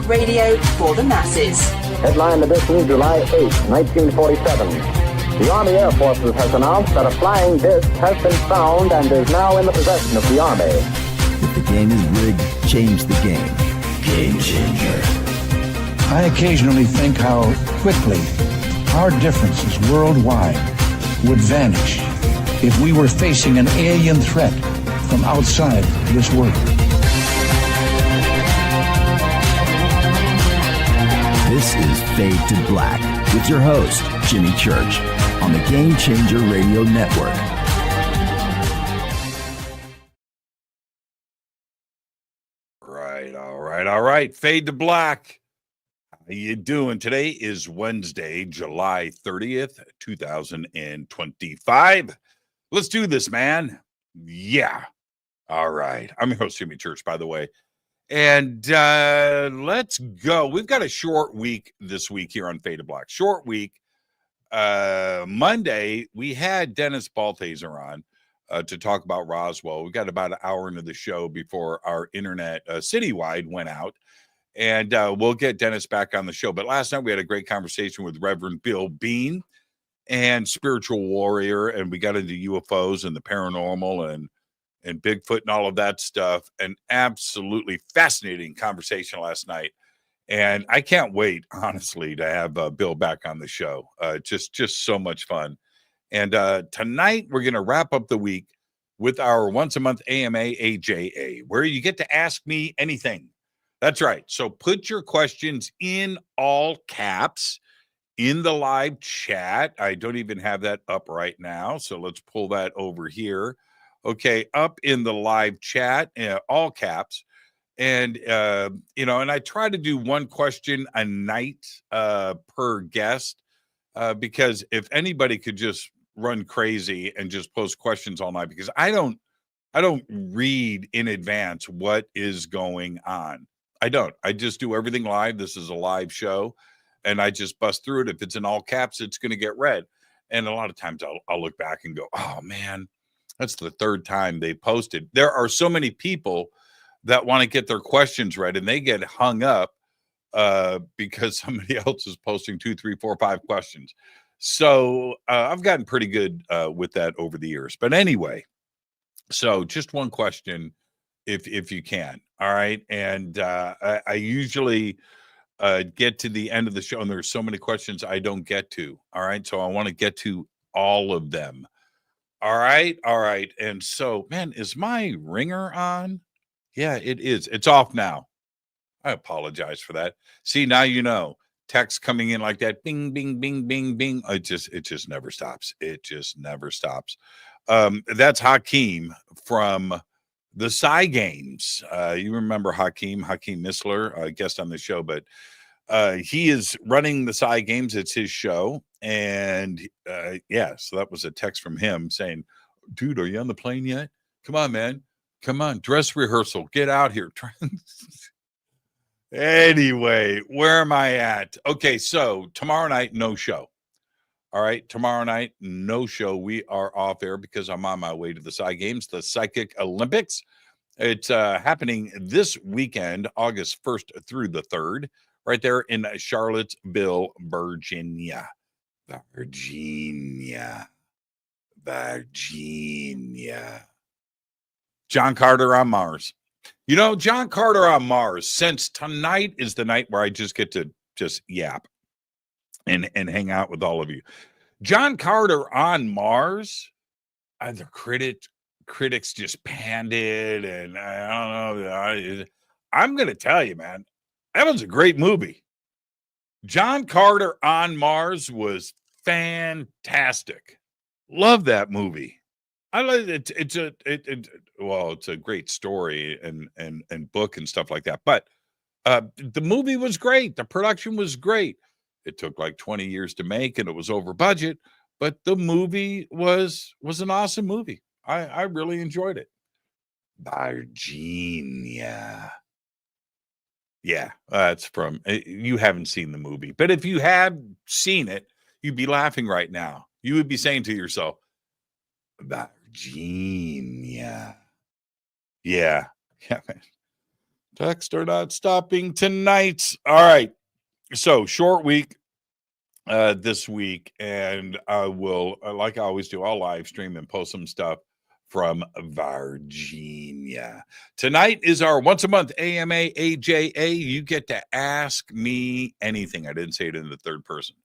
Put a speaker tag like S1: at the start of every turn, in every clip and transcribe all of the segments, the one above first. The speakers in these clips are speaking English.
S1: Talk radio for the masses.
S2: Headline edition, July 8, 1947. The Army Air Forces has announced that a flying disc has been found and is now in the possession of the Army.
S3: If the game is rigged, change the game. Game changer.
S4: I occasionally think how quickly our differences worldwide would vanish if we were facing an alien threat from outside this world.
S3: This is Fade to Black with your host, Jimmy Church, on the Game Changer Radio Network.
S5: All right. Fade to Black. How you doing? Today is Wednesday, July 30th, 2025. Let's do this, man. Yeah. All right. I'm your host, Jimmy Church, by the way. And let's go. We've got a short week this week here on Fade to Black. Short week. Monday, we had Dennis Balthaser on to talk about Roswell. We got about an hour into the show before our internet citywide went out. And we'll get Dennis back on the show. But last night we had a great conversation with Reverend Bill Bane and spiritual warrior. And we got into UFOs and the paranormal and Bigfoot and all of that stuff. An absolutely fascinating conversation last night. And I can't wait, honestly, to have Bill back on the show. Just so much fun. And tonight we're going to wrap up the week with our once a month AMA AJA, where you get to ask me anything. That's right. So put your questions in all caps in the live chat. I don't even have that up right now. So let's pull that over here. Okay, up in the live chat, all caps. And, and I try to do one question a night per guest because if anybody could just run crazy and just post questions all night, because I don't read in advance what is going on. I don't. I just do everything live. This is a live show, and I just bust through it. If it's in all caps, it's going to get read. And a lot of times I'll look back and go, oh, man, that's the third time they posted. There are so many people that want to get their questions read, and they get hung up because somebody else is posting 2, 3, 4, 5 questions. So I've gotten pretty good with that over the years. But anyway, so just one question if you can. All right. And I usually get to the end of the show, and there's so many questions I don't get to. All right. So I want to get to all of them. All right. All right. And so, man, is my ringer on? Yeah, it is. It's off now. I apologize for that. See, now you know. Text coming in like that, bing, bing, bing, bing, bing. It just never stops. It just never stops. That's Hakeem from the PSI Games. You remember Hakeem Missler, guest on the show, but he is running the PSI Games. It's his show. And so that was a text from him saying, dude, are you on the plane yet? Come on, man. Come on. Dress rehearsal. Get out here. Anyway, where am I at? Okay, so tomorrow night, no show. All right, tomorrow night, no show. We are off air because I'm on my way to the PSI Games, the Psychic Olympics. It's happening this weekend, August 1st through the 3rd, right there in Charlottesville, Virginia. John Carter on Mars. You know, John Carter on Mars, since tonight is the night where I just get to just yap and hang out with all of you. John Carter on Mars, the critics just panned it, and I don't know. I'm going to tell you, man, that was a great movie. John Carter on Mars was fantastic. Love that movie. I love it. It's a great story and book and stuff like that. But the movie was great. The production was great. It took like 20 years to make, and it was over budget. But the movie was an awesome movie. I really enjoyed it. Virginia. Yeah, that's from. You haven't seen the movie, but if you have seen it, you'd be laughing right now. You would be saying to yourself, Virginia. Yeah. Text are not stopping tonight. All right. So short week this week, and I will, like I always do, I'll live stream and post some stuff from Virginia. Tonight is our once a month AMA AJA. You get to ask me anything. I didn't say it in the third person.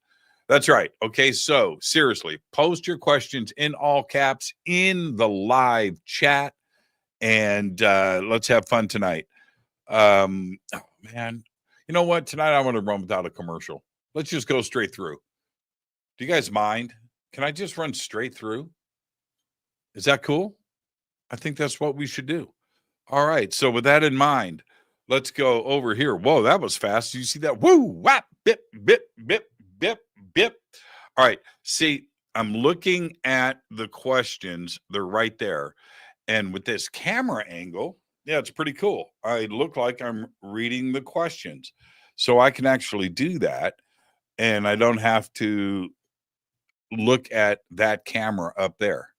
S5: That's right. Okay, so seriously, post your questions in all caps in the live chat, and let's have fun tonight. Oh man, you know what? Tonight I want to run without a commercial. Let's just go straight through. Do you guys mind? Can I just run straight through? Is that cool? I think that's what we should do. All right. So with that in mind, let's go over here. Whoa, that was fast. Do you see that? Woo, whap, bip, bip, bip, bip, bip. All right. See, I'm looking at the questions. They're right there. And with this camera angle, yeah, it's pretty cool. I look like I'm reading the questions. So I can actually do that. And I don't have to look at that camera up there.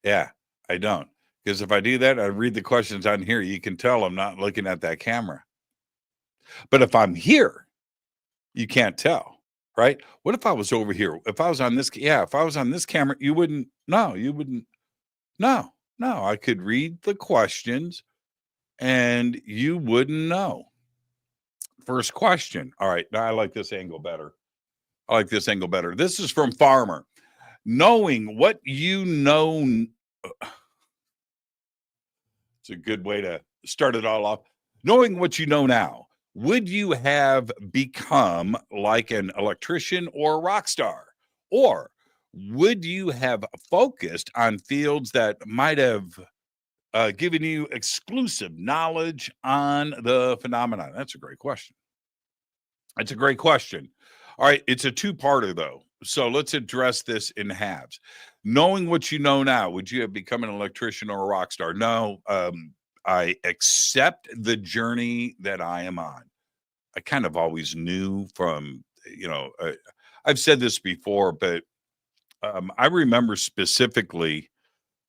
S5: Yeah, I don't. Because if I do that, I read the questions on here. You can tell I'm not looking at that camera. But if I'm here, you can't tell, right? What if I was over here? If I was on this, if I was on this camera, you wouldn't know. You wouldn't. No, I could read the questions and you wouldn't know. First question. All right. Now I like this angle better. This is from Farmer. Knowing what you know. It's a good way to start it all off. Knowing what you know now, would you have become like an electrician or a rock star? Or would you have focused on fields that might have given you exclusive knowledge on the phenomenon? That's a great question. All right, it's a two-parter, though. So let's address this in halves. Knowing what you know now, would you have become an electrician or a rock star? No, I accept the journey that I am on. I kind of always knew from, I've said this before, but I remember specifically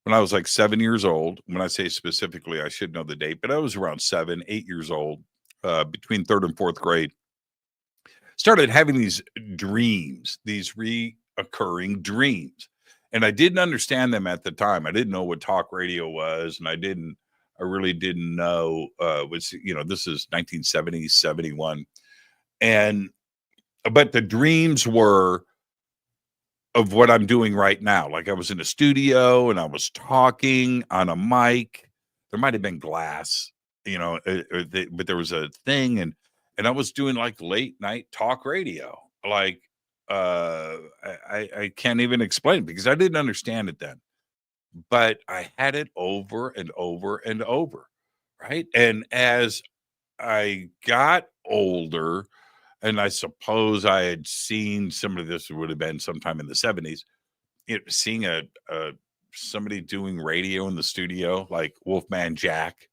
S5: when I was like 7 years old. When I say specifically, I should know the date, but I was around 7, 8 years old, between third and fourth grade. Started having these dreams, these reoccurring dreams. And I didn't understand them at the time. I didn't know what talk radio was. And I really didn't know, this is 1970, 71. But the dreams were of what I'm doing right now. Like I was in a studio and I was talking on a mic. There might've been glass, but there was a thing and I was doing like late night talk radio. Like, I can't even explain it because I didn't understand it then, but I had it over and over and over. Right. And as I got older, and I suppose I had seen some of this would have been sometime in the 70s, seeing somebody doing radio in the studio, like Wolfman Jack,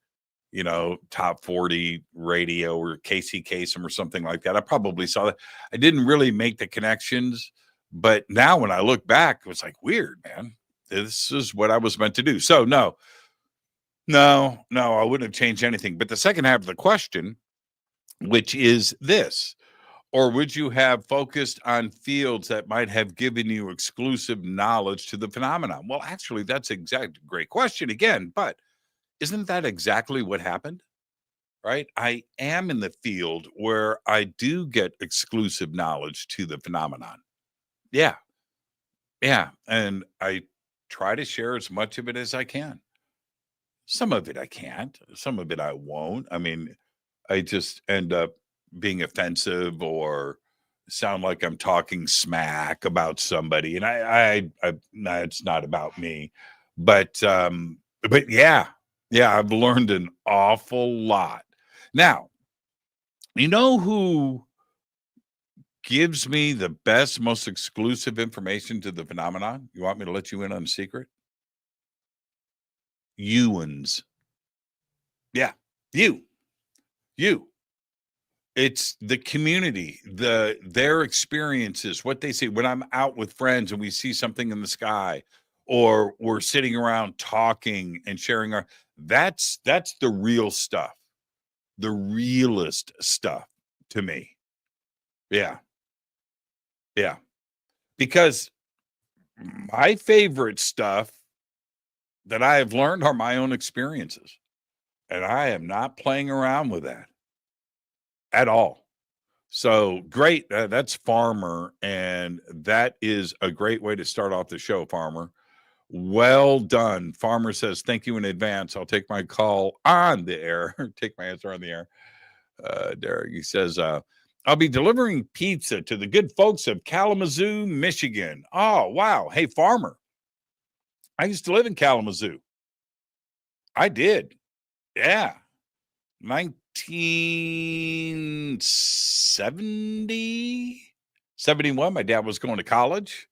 S5: top 40 radio or Casey Kasem or something like that. I probably saw that. I didn't really make the connections, but now when I look back, it was like weird, man. This is what I was meant to do. So no, I wouldn't have changed anything. But the second half of the question, which is this, or would you have focused on fields that might have given you exclusive knowledge to the phenomenon? Well, actually, that's great question again, but isn't that exactly what happened? Right? I am in the field where I do get exclusive knowledge to the phenomenon. Yeah. And I try to share as much of it as I can. Some of it I can't. Some of it I won't. I mean, I just end up being offensive or sound like I'm talking smack about somebody. And I it's not about me. But yeah, I've learned an awful lot. Now, you know who gives me the best, most exclusive information to the phenomenon? You want me to let you in on a secret? Ewans. Yeah, you. It's the community, their experiences, what they see when I'm out with friends and we see something in the sky, or we're sitting around talking and sharing that's the real stuff. the realest stuff to me. Yeah. Yeah. Because my favorite stuff that I have learned are my own experiences. And I am not playing around with that at all. So great. That's Farmer. And that is a great way to start off the show, Farmer. Well done. Farmer says, thank you in advance. I'll take my call on the air. Take my answer on the air. Derek, he says, I'll be delivering pizza to the good folks of Kalamazoo, Michigan. Oh, wow. Hey, Farmer. I used to live in Kalamazoo. I did. Yeah. 1970, 71. My dad was going to college,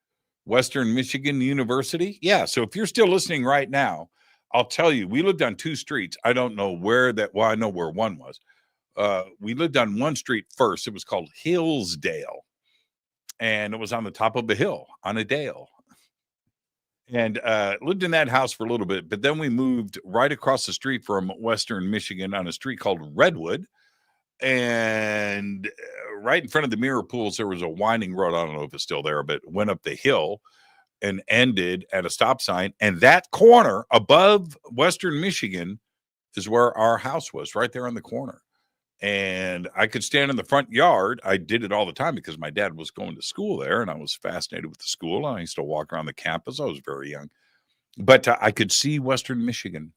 S5: Western Michigan University. Yeah. So if you're still listening right now, I'll tell you, we lived on 2 streets. I don't know where that, well, I know where one was. We lived on one street first. It was called Hillsdale. And it was on the top of a hill on a dale. And lived in that house for a little bit. But then we moved right across the street from Western Michigan on a street called Redwood. And right in front of the mirror pools, there was a winding road. I don't know if it's still there, but went up the hill and ended at a stop sign. And that corner above Western Michigan is where our house was, right there on the corner. And I could stand in the front yard. I did it all the time because my dad was going to school there, and I was fascinated with the school. I used to walk around the campus. I was very young, but I could see Western Michigan.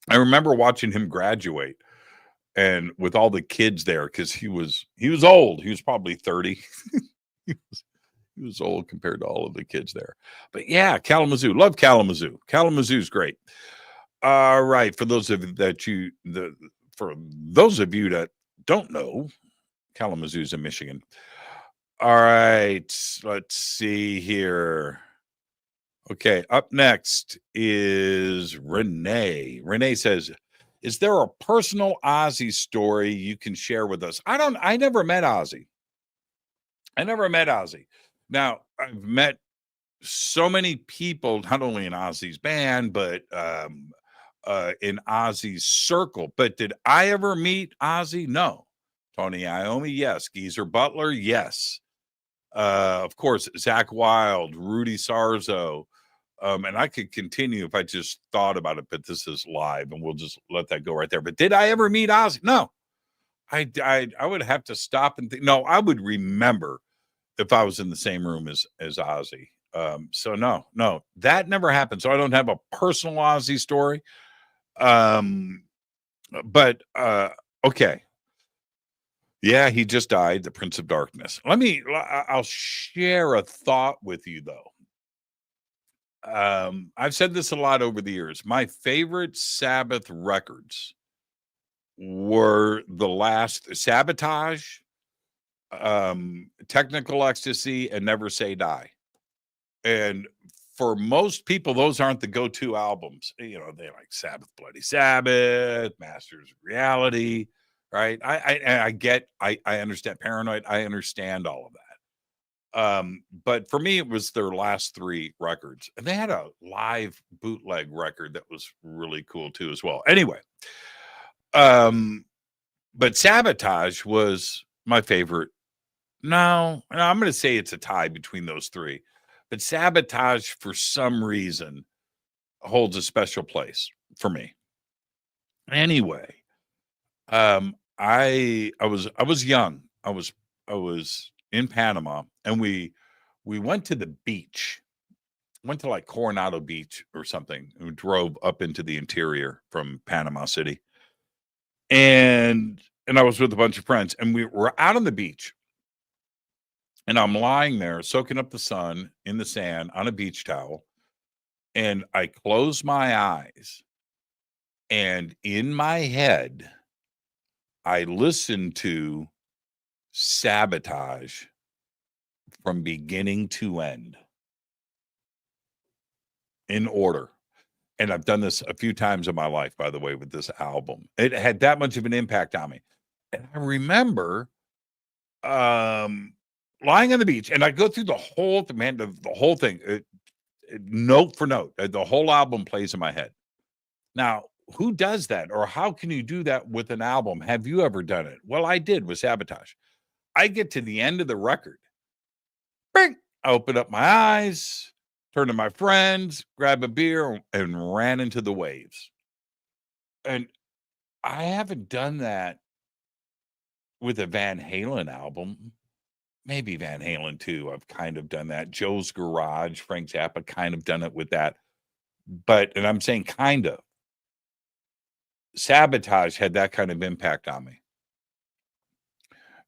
S5: I remember watching him graduate, and with all the kids there, because he was old. He was probably 30. he was old compared to all of the kids there. But yeah, Kalamazoo, love Kalamazoo. Kalamazoo's great. All right, for those of you that don't know, Kalamazoo's in Michigan. All right, let's see here. Okay, up next is Renee. Renee says, is there a personal Ozzy story you can share with us? I never met Ozzy. Now, I've met so many people, not only in Ozzy's band, but in Ozzy's circle. But did I ever meet Ozzy? No. Tony Iommi, yes. Geezer Butler, yes. Of course, Zach Wilde, Rudy Sarzo. And I could continue if I just thought about it, but this is live and we'll just let that go right there. But did I ever meet Ozzy? No. I would have to stop and think. No, I would remember if I was in the same room as Ozzy. So no, that never happened. So I don't have a personal Ozzy story. But okay. Yeah, he just died, the Prince of Darkness. I'll share a thought with you though. I've said this a lot over the years. My favorite Sabbath records were the last Sabotage, Technical Ecstasy, and Never Say Die. And for most people, those aren't the go-to albums. You know, they like Sabbath, Bloody Sabbath, Masters of Reality, right? I understand Paranoid. I understand all of that. But for me, it was their last 3 records. And they had a live bootleg record that was really cool too as well. Anyway, but Sabotage was my favorite. No, I'm going to say it's a tie between those 3. But Sabotage, for some reason, holds a special place for me. Anyway, I was young. I was in Panama, and we went to the beach. Went to like Coronado Beach or something. We drove up into the interior from Panama City, and I was with a bunch of friends, and we were out on the beach. And I'm lying there soaking up the sun in the sand on a beach towel. And I close my eyes. And in my head, I listen to Sabotage from beginning to end in order. And I've done this a few times in my life, by the way, with this album. It had that much of an impact on me. And I remember lying on the beach, and I go through the whole thing, note for note. The whole album plays in my head. Now, who does that? Or how can you do that with an album? Have you ever done it? Well, I did with Sabotage. I get to the end of the record. Bing! I open up my eyes, turn to my friends, grab a beer, and ran into the waves. And I haven't done that with a Van Halen album. Maybe Van Halen too. I've kind of done that. Joe's Garage, Frank Zappa kind of done it with that. But, and I'm saying kind of. Sabotage had that kind of impact on me.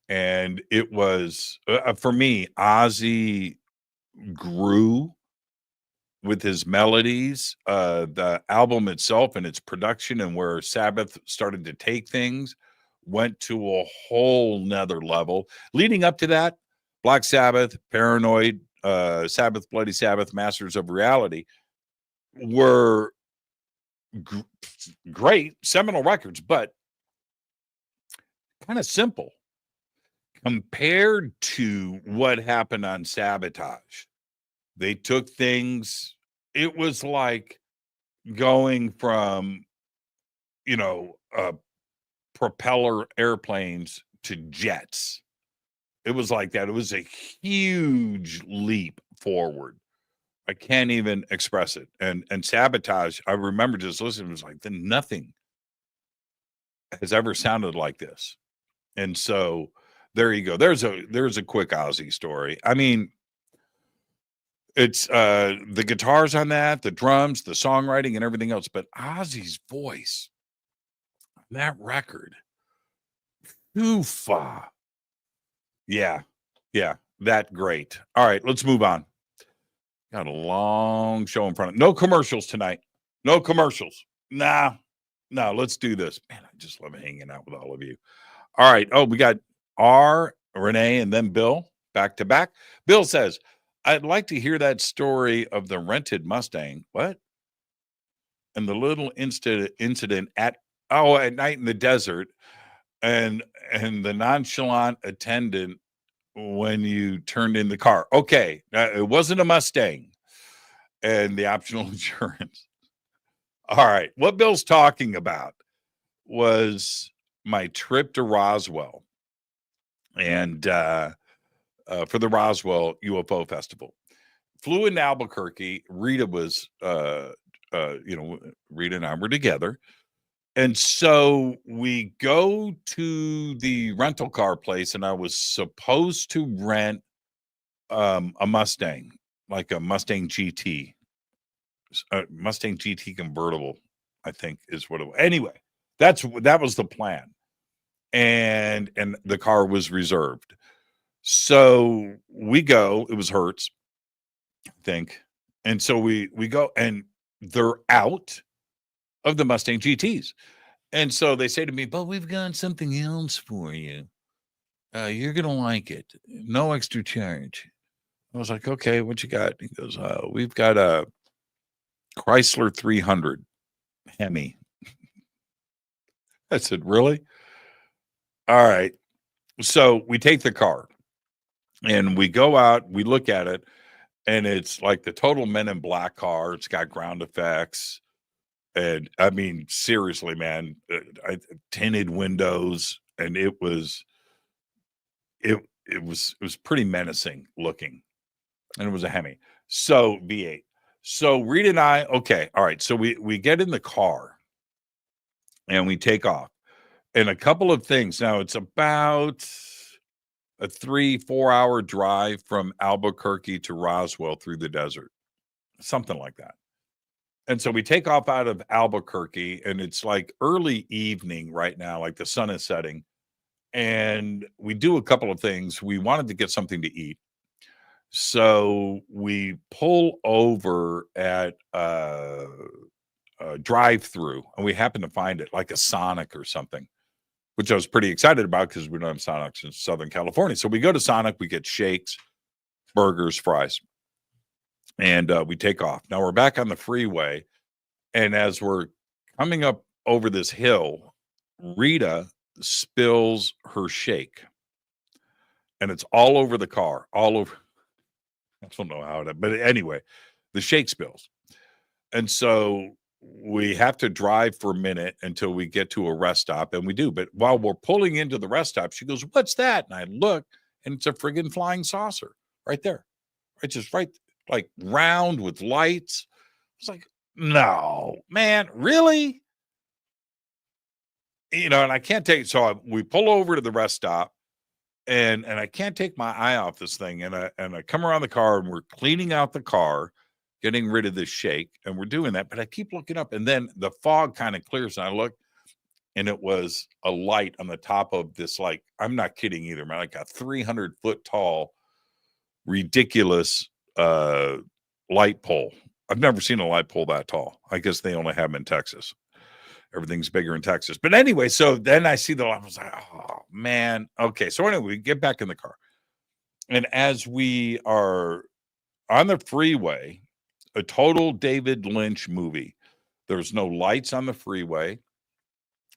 S5: And it was, for me, Ozzy grew with his melodies, the album itself and its production, and where Sabbath started to take things went to a whole nother level. Leading up to that, Black Sabbath, Paranoid, Sabbath, Bloody Sabbath, Masters of Reality were great seminal records, but kind of simple compared to what happened on Sabotage. They took things, it was like going from, propeller airplanes to jets. It was like that. It was a huge leap forward. I can't even express it. And Sabotage, I remember just listening, it was like, then nothing has ever sounded like this. And so there you go. There's a quick Ozzy story. I mean, it's the guitars on that, the drums, the songwriting, and everything else. But Ozzy's voice, that record, too far. Yeah, that great. All right, let's move on. Got a long show in front of no commercials tonight. No commercials. No, let's do this. Man, I just love hanging out with all of you. All right. Oh, we got R, Renee, and then Bill back to back. Bill says, I'd like to hear that story of the rented Mustang. What? And the little incident at night in the desert, and the nonchalant attendant when you turned in the car. Okay, it wasn't a Mustang, and the optional insurance. All right, what Bill's talking about was my trip to Roswell, and for the Roswell UFO Festival. Flew into Albuquerque. Rita was, Rita and I were together. And so we go to the rental car place, and I was supposed to rent a Mustang, like a Mustang GT. Mustang GT convertible, I think is what it was. Anyway, that was the plan. And the car was reserved. So we go, it was Hertz, I think. And so we go, and they're out of the Mustang GTs. And so they say to me, but we've got something else for you. You're going to like it. No extra charge. I was like, okay, what you got? He goes, we've got a Chrysler 300 Hemi. I said, really? All right. So we take the car and we go out, we look at it, and it's like the total Men in Black car. It's got ground effects. And I mean, seriously, man, tinted windows, and it was pretty menacing looking, and it was a Hemi. So V8. So Rita and I, okay, all right. So we get in the car and we take off, and a couple of things. Now it's about a 3-4 hour drive from Albuquerque to Roswell through the desert, something like that. And so we take off out of Albuquerque, and it's like early evening right now, like the sun is setting. And we do a couple of things. We wanted to get something to eat. So we pull over at a drive-through, and we happen to find it like a Sonic or something, which I was pretty excited about because we don't have Sonics in Southern California. So we go to Sonic, we get shakes, burgers, fries. And we take off. Now we're back on the freeway. And as we're coming up over this hill, Rita spills her shake. And it's all over the car, all over. I don't know how to, but anyway, the shake spills. And so we have to drive for a minute until we get to a rest stop, and we do. But while we're pulling into the rest stop, she goes, "What's that?" And I look, and it's a friggin' flying saucer right there. It's just right, like round with lights. It's like, no, man, really? You know, and I can't take, so we pull over to the rest stop, and I can't take my eye off this thing. And I come around the car, and we're cleaning out the car, getting rid of this shake, and we're doing that. But I keep looking up, and then the fog kind of clears, and I look, and it was a light on the top of this, like, I'm not kidding either, man, like a 300-foot tall, ridiculous light pole. I've never seen a light pole that tall. I guess they only have them in Texas. Everything's bigger in Texas. But anyway, so then I see the light. I was like, oh, man. Okay. So anyway, we get back in the car. And as we are on the freeway, a total David Lynch movie. There's no lights on the freeway.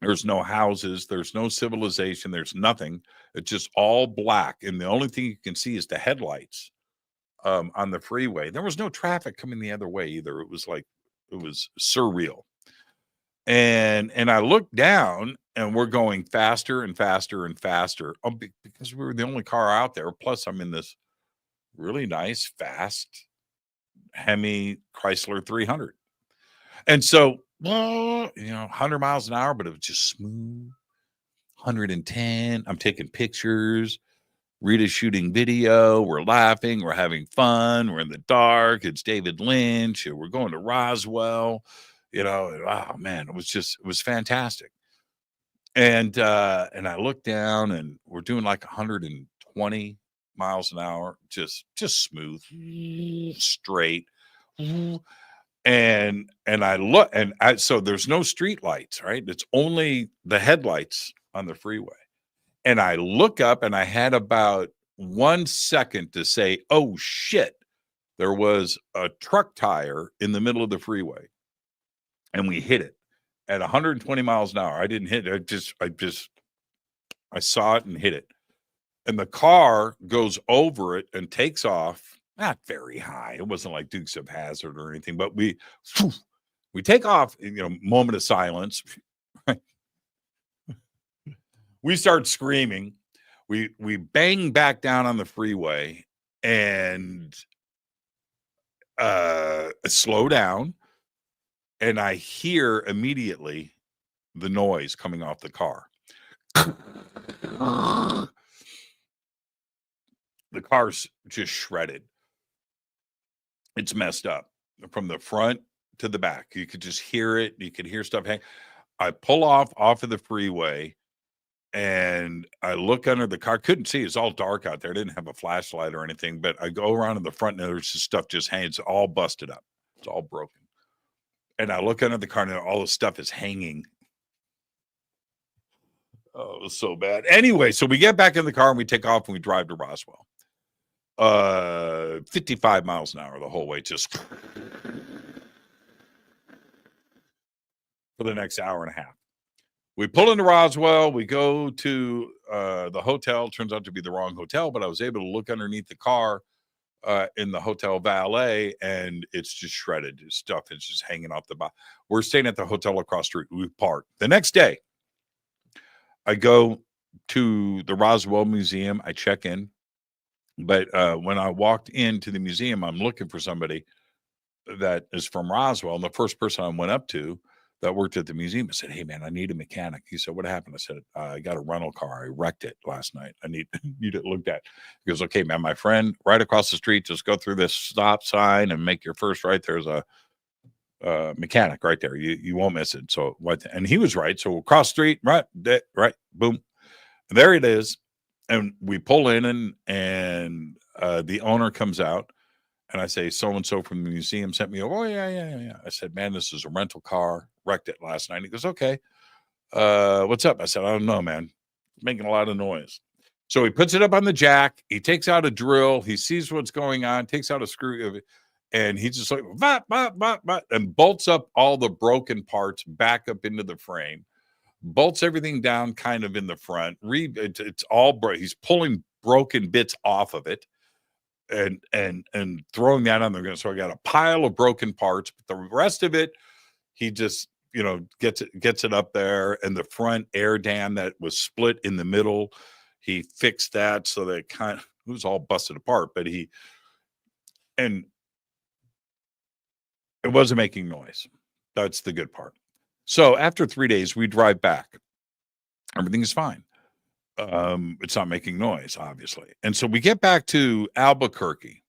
S5: There's no houses. There's no civilization. There's nothing. It's just all black. And the only thing you can see is the headlights on the freeway. There was no traffic coming the other way either. It was like, it was surreal. And I look down, and we're going faster and faster and faster because we were the only car out there. Plus, I'm in this really nice, fast Hemi Chrysler 300. And so, 100 miles an hour, but it was just smooth. 110. I'm taking pictures. Rita's shooting video. We're laughing. We're having fun. We're in the dark. It's David Lynch. We're going to Roswell. Oh man, it was fantastic. And I look down, and we're doing like 120 miles an hour, just smooth, straight. And I look, and so there's no street lights, right? It's only the headlights on the freeway. And I look up, and I had about 1 second to say, oh shit, there was a truck tire in the middle of the freeway. And we hit it at 120 miles an hour. I didn't hit it. I saw it and hit it. And the car goes over it and takes off, not very high. It wasn't like Dukes of Hazzard or anything, but we take off, moment of silence. We start screaming. We bang back down on the freeway and slow down. And I hear immediately the noise coming off the car. The car's just shredded. It's messed up from the front to the back. You could just hear it. You could hear stuff hang. I pull off of the freeway, and I look under the car. Couldn't see. It's all dark out there. I didn't have a flashlight or anything, but I go around in the front, and there's just stuff just hanging. It's all busted up. It's all broken. And I look under the car, and all the stuff is hanging. Oh, it was so bad. Anyway, so we get back in the car, and we take off, and we drive to Roswell. 55 miles an hour the whole way, just for the next hour and a half. We pull into Roswell. We go to the hotel. Turns out to be the wrong hotel, but I was able to look underneath the car in the hotel valet, and it's just shredded stuff. It's just hanging off the bottom. We're staying at the hotel across the street. We park. The next day, I go to the Roswell Museum. I check in. But when I walked into the museum, I'm looking for somebody that is from Roswell. And the first person I went up to that worked at the museum, I said, hey, man, I need a mechanic. He said, what happened? I said, I got a rental car. I wrecked it last night. I need it looked at. He goes, okay, man, my friend, right across the street, just go through this stop sign and make your first right. There's a mechanic right there. You won't miss it. So what? And he was right. So across the street, right, boom. There it is. And we pull in, and the owner comes out, and I say, so-and-so from the museum sent me over. Oh, yeah. I said, man, this is a rental car. Wrecked it last night. He goes, okay. What's up? I said, I don't know, man. It's making a lot of noise. So he puts it up on the jack. He takes out a drill. He sees what's going on, takes out a screw, and he just like, and bolts up all the broken parts back up into the frame. Bolts everything down kind of in the front. It's all he's pulling broken bits off of it and throwing that on there. So I got a pile of broken parts, but the rest of it he just, gets it up there, and the front air dam that was split in the middle, he fixed that so that it was all busted apart, but and it wasn't making noise. That's the good part. So after 3 days, we drive back. Everything is fine. It's not making noise, obviously. And so we get back to Albuquerque,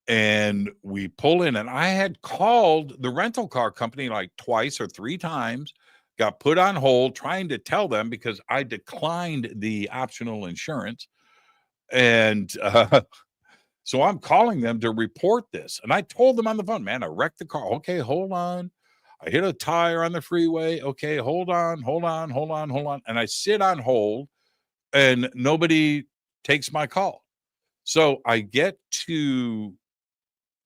S5: and we pull in, and I had called the rental car company like twice or three times, got put on hold, trying to tell them because I declined the optional insurance. And so I'm calling them to report this. And I told them on the phone, man, I wrecked the car. Okay, hold on. I hit a tire on the freeway. Okay, hold on. And I sit on hold, and nobody takes my call. So I get to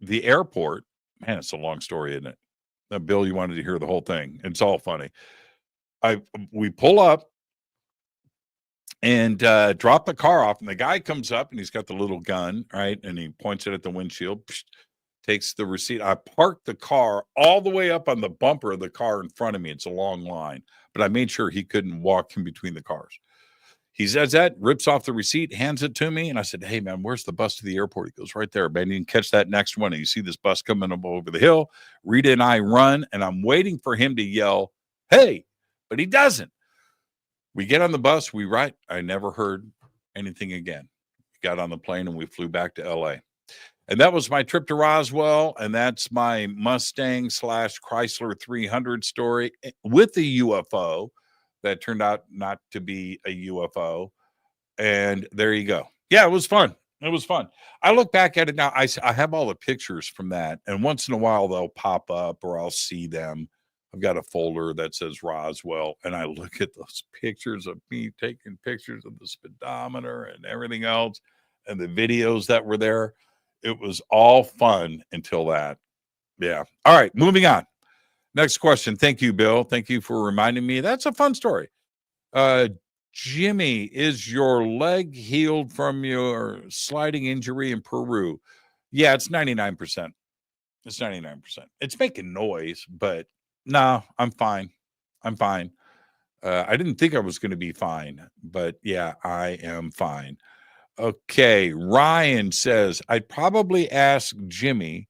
S5: the airport. Man, it's a long story, isn't it? Bill, you wanted to hear the whole thing. It's all funny. We pull up and drop the car off, and the guy comes up, and he's got the little gun, right? And he points it at the windshield, takes the receipt. I parked the car all the way up on the bumper of the car in front of me. It's a long line, but I made sure he couldn't walk in between the cars. He says that, rips off the receipt, hands it to me. And I said, hey, man, where's the bus to the airport? He goes, right there, man. You can catch that next one. And you see this bus coming up over the hill. Rita and I run, and I'm waiting for him to yell, hey, but he doesn't. We get on the bus. We ride. I never heard anything again. We got on the plane, and we flew back to L.A. And that was my trip to Roswell. And that's my Mustang / Chrysler 300 story with the UFO. That turned out not to be a UFO. And there you go. Yeah, it was fun. It was fun. I look back at it now. I have all the pictures from that. And once in a while, they'll pop up or I'll see them. I've got a folder that says Roswell. And I look at those pictures of me taking pictures of the speedometer and everything else. And the videos that were there. It was all fun until that. Yeah. All right. Moving on. Next question. Thank you, Bill. Thank you for reminding me. That's a fun story. Jimmy, is your leg healed from your sliding injury in Peru? Yeah, it's 99%. It's 99%. It's making noise, but no, I'm fine. I'm fine. I didn't think I was going to be fine, but yeah, I am fine. Okay. Ryan says, I'd probably ask Jimmy.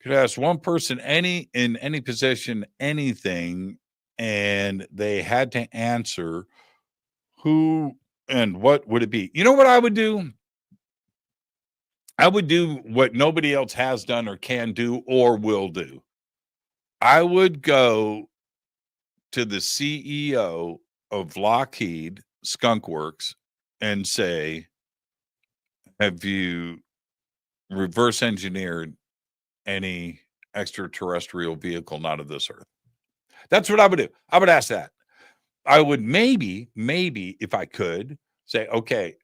S5: Could ask one person in any position, anything, and they had to answer who and what would it be? You know what I would do? I would do what nobody else has done or can do or will do. I would go to the CEO of Lockheed Skunk Works and say, have you reverse engineered any extraterrestrial vehicle not of this earth? That's what I would do. I would ask that. I would maybe if I could say, okay,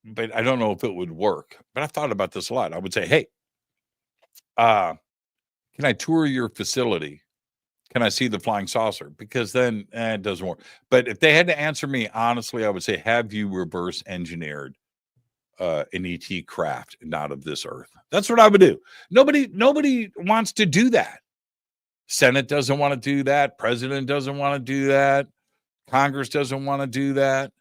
S5: but I don't know if it would work. But I've thought about this a lot. I would say, hey, can I tour your facility? Can I see the flying saucer? Because then it doesn't work. But if they had to answer me honestly, I would say, have you reverse engineered an ET craft not of this earth? That's what I would do. Nobody wants to do that. Senate doesn't want to do that. President doesn't want to do that. Congress doesn't want to do that.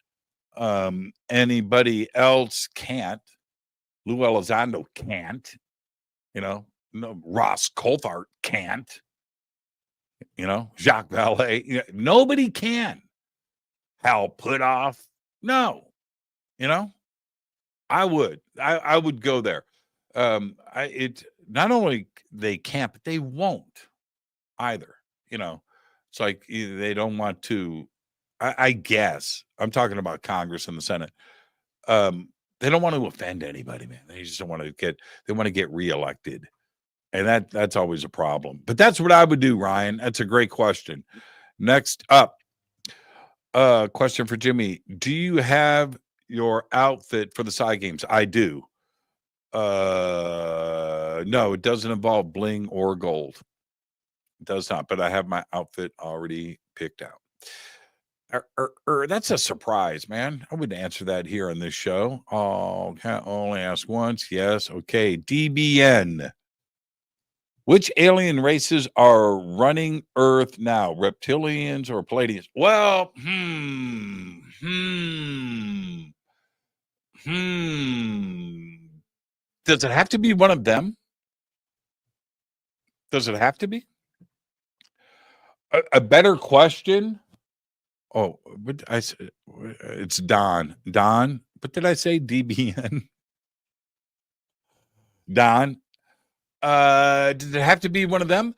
S5: Anybody else can't. Lou Elizondo can't. No, Ross Coulthart can't. Jacques Vallée. Nobody can. Hal Puthoff. No. I would. I would go there. Not only they can't, but they won't either. It's like they don't want to. I guess I'm talking about Congress and the Senate. They don't want to offend anybody, man. They just don't want to get. They want to get reelected, and that's always a problem. But that's what I would do, Ryan. That's a great question. Next up, question for Jimmy: do you have your outfit for the PSI Games? I do. No, it doesn't involve bling or gold. It does not, but I have my outfit already picked out. That's a surprise, man. I wouldn't answer that here on this show. Oh, can't only ask once. Yes. Okay. DBN. Which alien races are running Earth now? Reptilians or Palladians? Well, Does it have to be one of them? Does it have to be? A better question. Oh, what I said, it's Don. Don, what did I say? DBN. Don. Does it have to be one of them?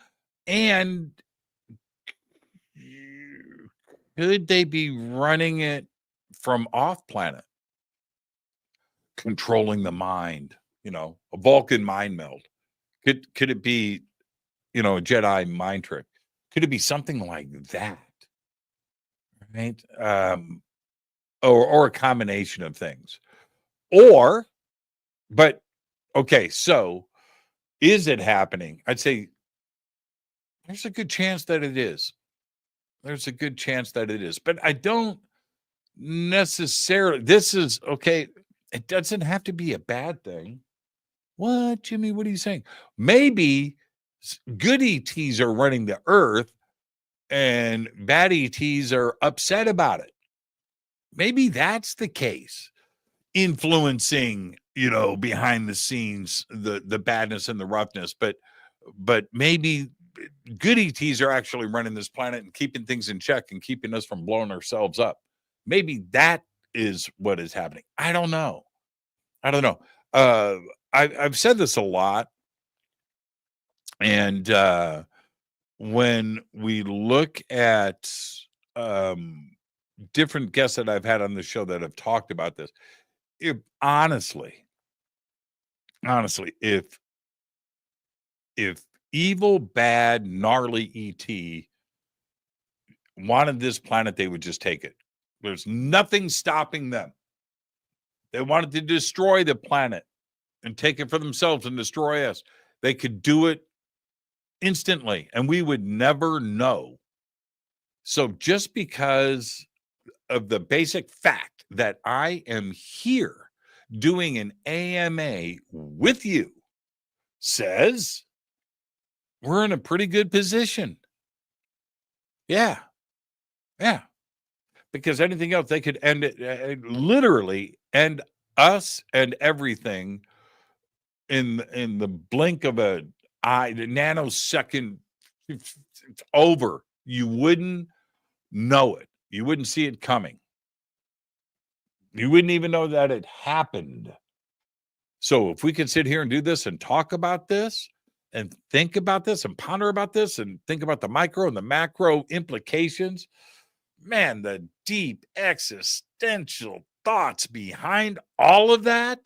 S5: And could they be running it from off planet, controlling the mind? A Vulcan mind meld. Could it be, a Jedi mind trick? Could it be something like that? Right? Or a combination of things. But okay, so is it happening? I'd say there's a good chance that it is. There's a good chance that it is. But I don't necessarily, this is okay. It doesn't have to be a bad thing. What, Jimmy? What are you saying? Maybe good ETs are running the Earth and bad ETs are upset about it. Maybe that's the case, influencing, behind the scenes, the badness and the roughness. But maybe good ETs are actually running this planet and keeping things in check and keeping us from blowing ourselves up. Maybe that is what is happening. I don't know. I've said this a lot. And when we look at different guests that I've had on the show that have talked about this, honestly, if evil, bad, gnarly ET wanted this planet, they would just take it. There's nothing stopping them. They wanted to destroy the planet and take it for themselves and destroy us. They could do it instantly, and we would never know. So just because of the basic fact that I am here doing an AMA with you says we're in a pretty good position. Yeah. Because anything else, they could end it, literally end us and everything in the blink of an eye, the nanosecond. It's over. You wouldn't know it. You wouldn't see it coming. You wouldn't even know that it happened. So if we could sit here and do this and talk about this and think about this and ponder about this and think about the micro and the macro implications, man, the deep existential thoughts behind all of that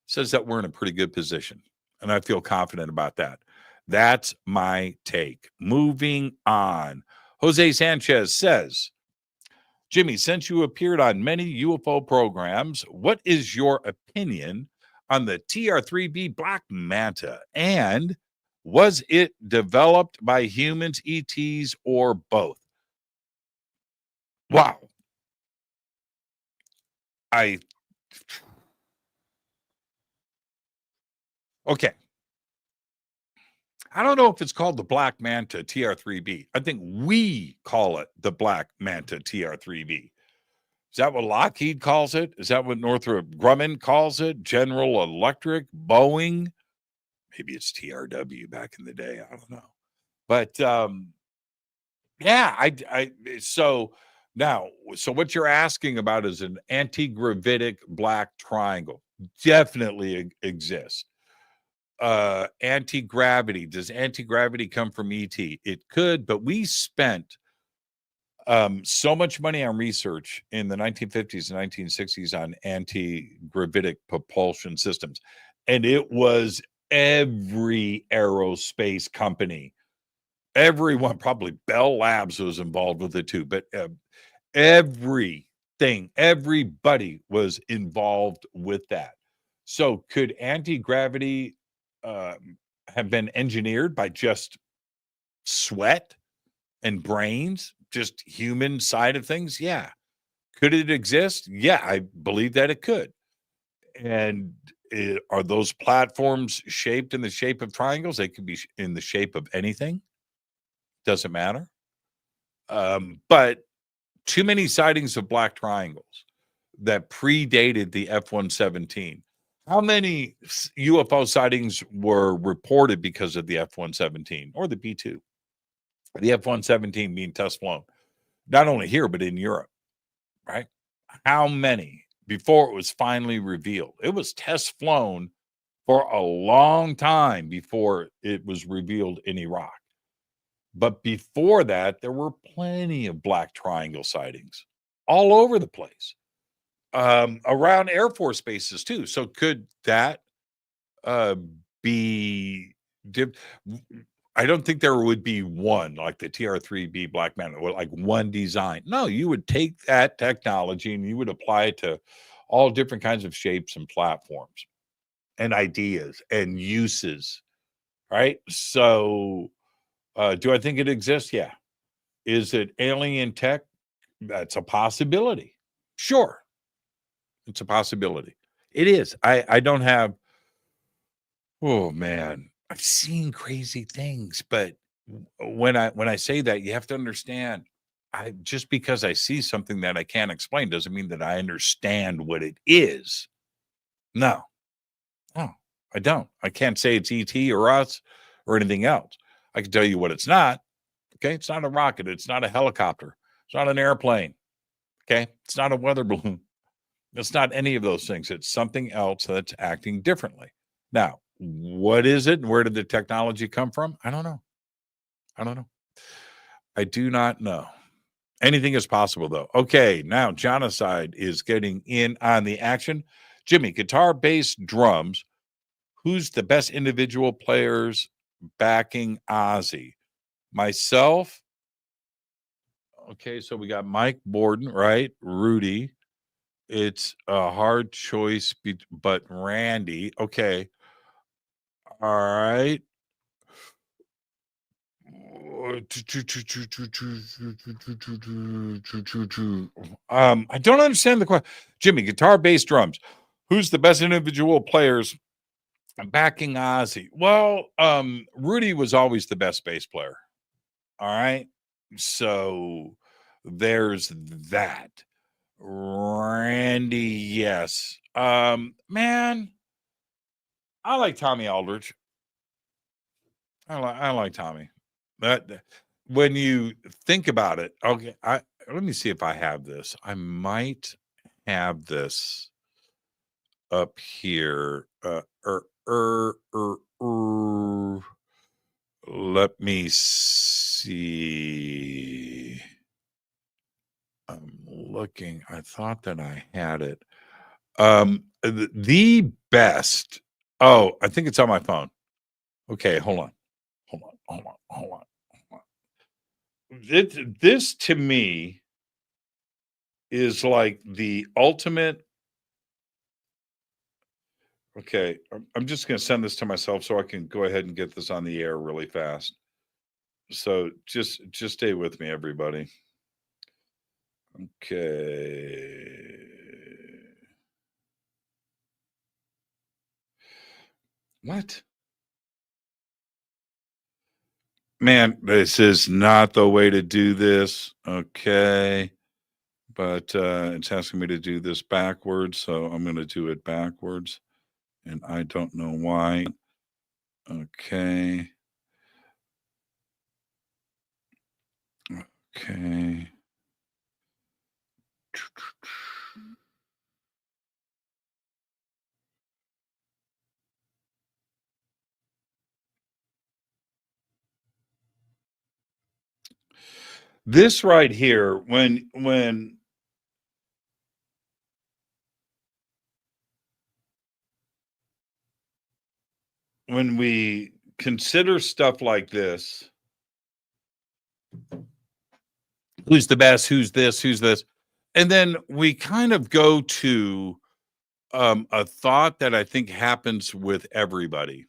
S5: says that we're in a pretty good position. And I feel confident about that. That's my take. Moving on. Jose Sanchez says, Jimmy, since you appeared on many UFO programs, what is your opinion on the TR-3B Black Manta? And was it developed by humans, ETs, or both? Wow. Okay. I don't know if it's called the Black Manta TR-3B. I think we call it the Black Manta TR-3B. Is that what Lockheed calls it? Is that what Northrop Grumman calls it? General Electric, Boeing? Maybe it's TRW back in the day. I don't know. But yeah, so what you're asking about is an anti-gravitic black triangle. Definitely exists. Anti-gravity. Does anti-gravity come from ET? It could, but we spent so much money on research in the 1950s and 1960s on anti-gravitic propulsion systems. And it was every aerospace company. Everyone, probably Bell Labs was involved with it too, but everybody was involved with that. So could anti-gravity have been engineered by just sweat and brains, just human side of things? Yeah. Could it exist? Yeah, I believe that it could. And Are those platforms shaped in the shape of triangles? They could be in the shape of anything. Doesn't matter. But too many sightings of black triangles that predated the F-117. How many UFO sightings were reported because of the F-117 or the B-2? The F-117 being test flown, not only here, but in Europe, right? How many before it was finally revealed? It was test flown for a long time before it was revealed in Iraq. But before that, there were plenty of black triangle sightings all over the place, around Air Force bases too. So could that be? I don't think there would be one like the TR-3B Black Man, or like one design. No, you would take that technology and you would apply it to all different kinds of shapes and platforms and ideas and uses, right? So do I think it exists? Yeah. Is it alien tech? That's a possibility. Sure. It's a possibility. It is. I don't have, oh man, I've seen crazy things, but when I say that, you have to understand, just because I see something that I can't explain doesn't mean that I understand what it is. No, I don't. I can't say it's ET or us or anything else. I can tell you what it's not. Okay, it's not a rocket. It's not a helicopter. It's not an airplane. Okay, it's not a weather balloon. It's not any of those things. It's something else that's acting differently. Now, what is it? And where did the technology come from? I don't know. I do not know. Anything is possible, though. Okay, now Genocide is getting in on the action. Jimmy, guitar, bass, drums. Who's the best individual players backing Ozzy? Myself. Okay, so we got Mike Borden, right? Rudy. It's a hard choice, but Randy. Okay. All right. I don't understand the question. Jimmy, guitar, bass, drums. Who's the best individual players backing Ozzy? Well, Rudy was always the best bass player. All right. So there's that. Randy, yes. Man, I like Tommy Aldridge. I like Tommy. That when you think about it, okay. Let me see if I have this. I might have this up here. Let me see. I'm looking. I thought that I had it. The best. Oh, I think it's on my phone. Okay, hold on. This to me is like the ultimate. Okay, I'm just going to send this to myself so I can go ahead and get this on the air really fast. So just stay with me, everybody. Okay. What? Man, this is not the way to do this. Okay. But it's asking me to do this backwards, so I'm going to do it backwards. And I don't know why. Okay. Okay. This right here, when we consider stuff like this, who's the best, who's this, and then we kind of go to a thought that I think happens with everybody.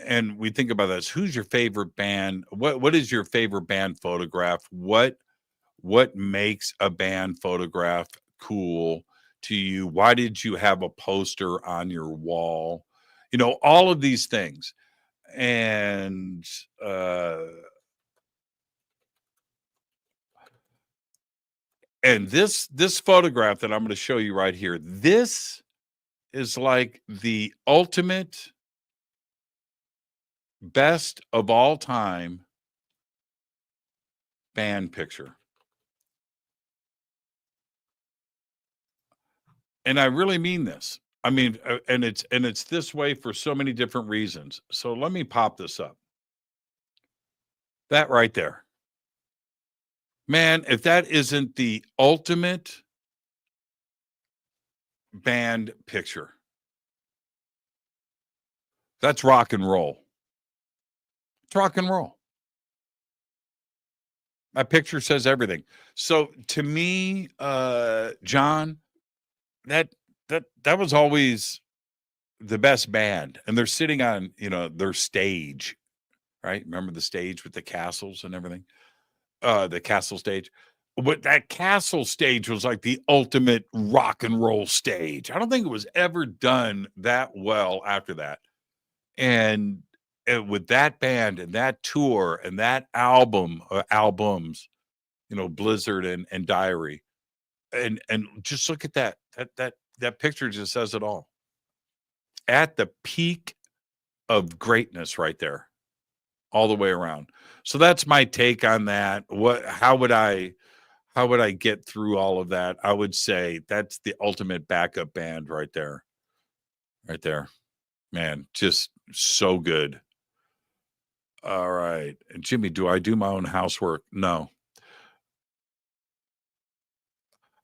S5: And we think about this. Who's your favorite band? What is your favorite band photograph? What makes a band photograph cool to you? Why did you have a poster on your wall? You know, all of these things. And this photograph that I'm going to show you right here, this is like the ultimate best of all time band picture. And I really mean this. I mean, and it's this way for so many different reasons. So let me pop this up. That right there. Man, if that isn't the ultimate band picture, that's rock and roll. It's rock and roll. My picture says everything. So to me, John, that was always the best band. And they're sitting on, you know, their stage, right? Remember the stage with the castles and everything? The castle stage. But that castle stage was like the ultimate rock and roll stage. I don't think it was ever done that well after that. And with that band and that tour and that albums, you know, Blizzard and Diary, and just look at that picture just says it all. At the peak of greatness right there, all the way around. So that's my take on that. How would I get through all of that? I would say that's the ultimate backup band right there. Right there. Man, just so good. All right. And Jimmy, do I do my own housework? No.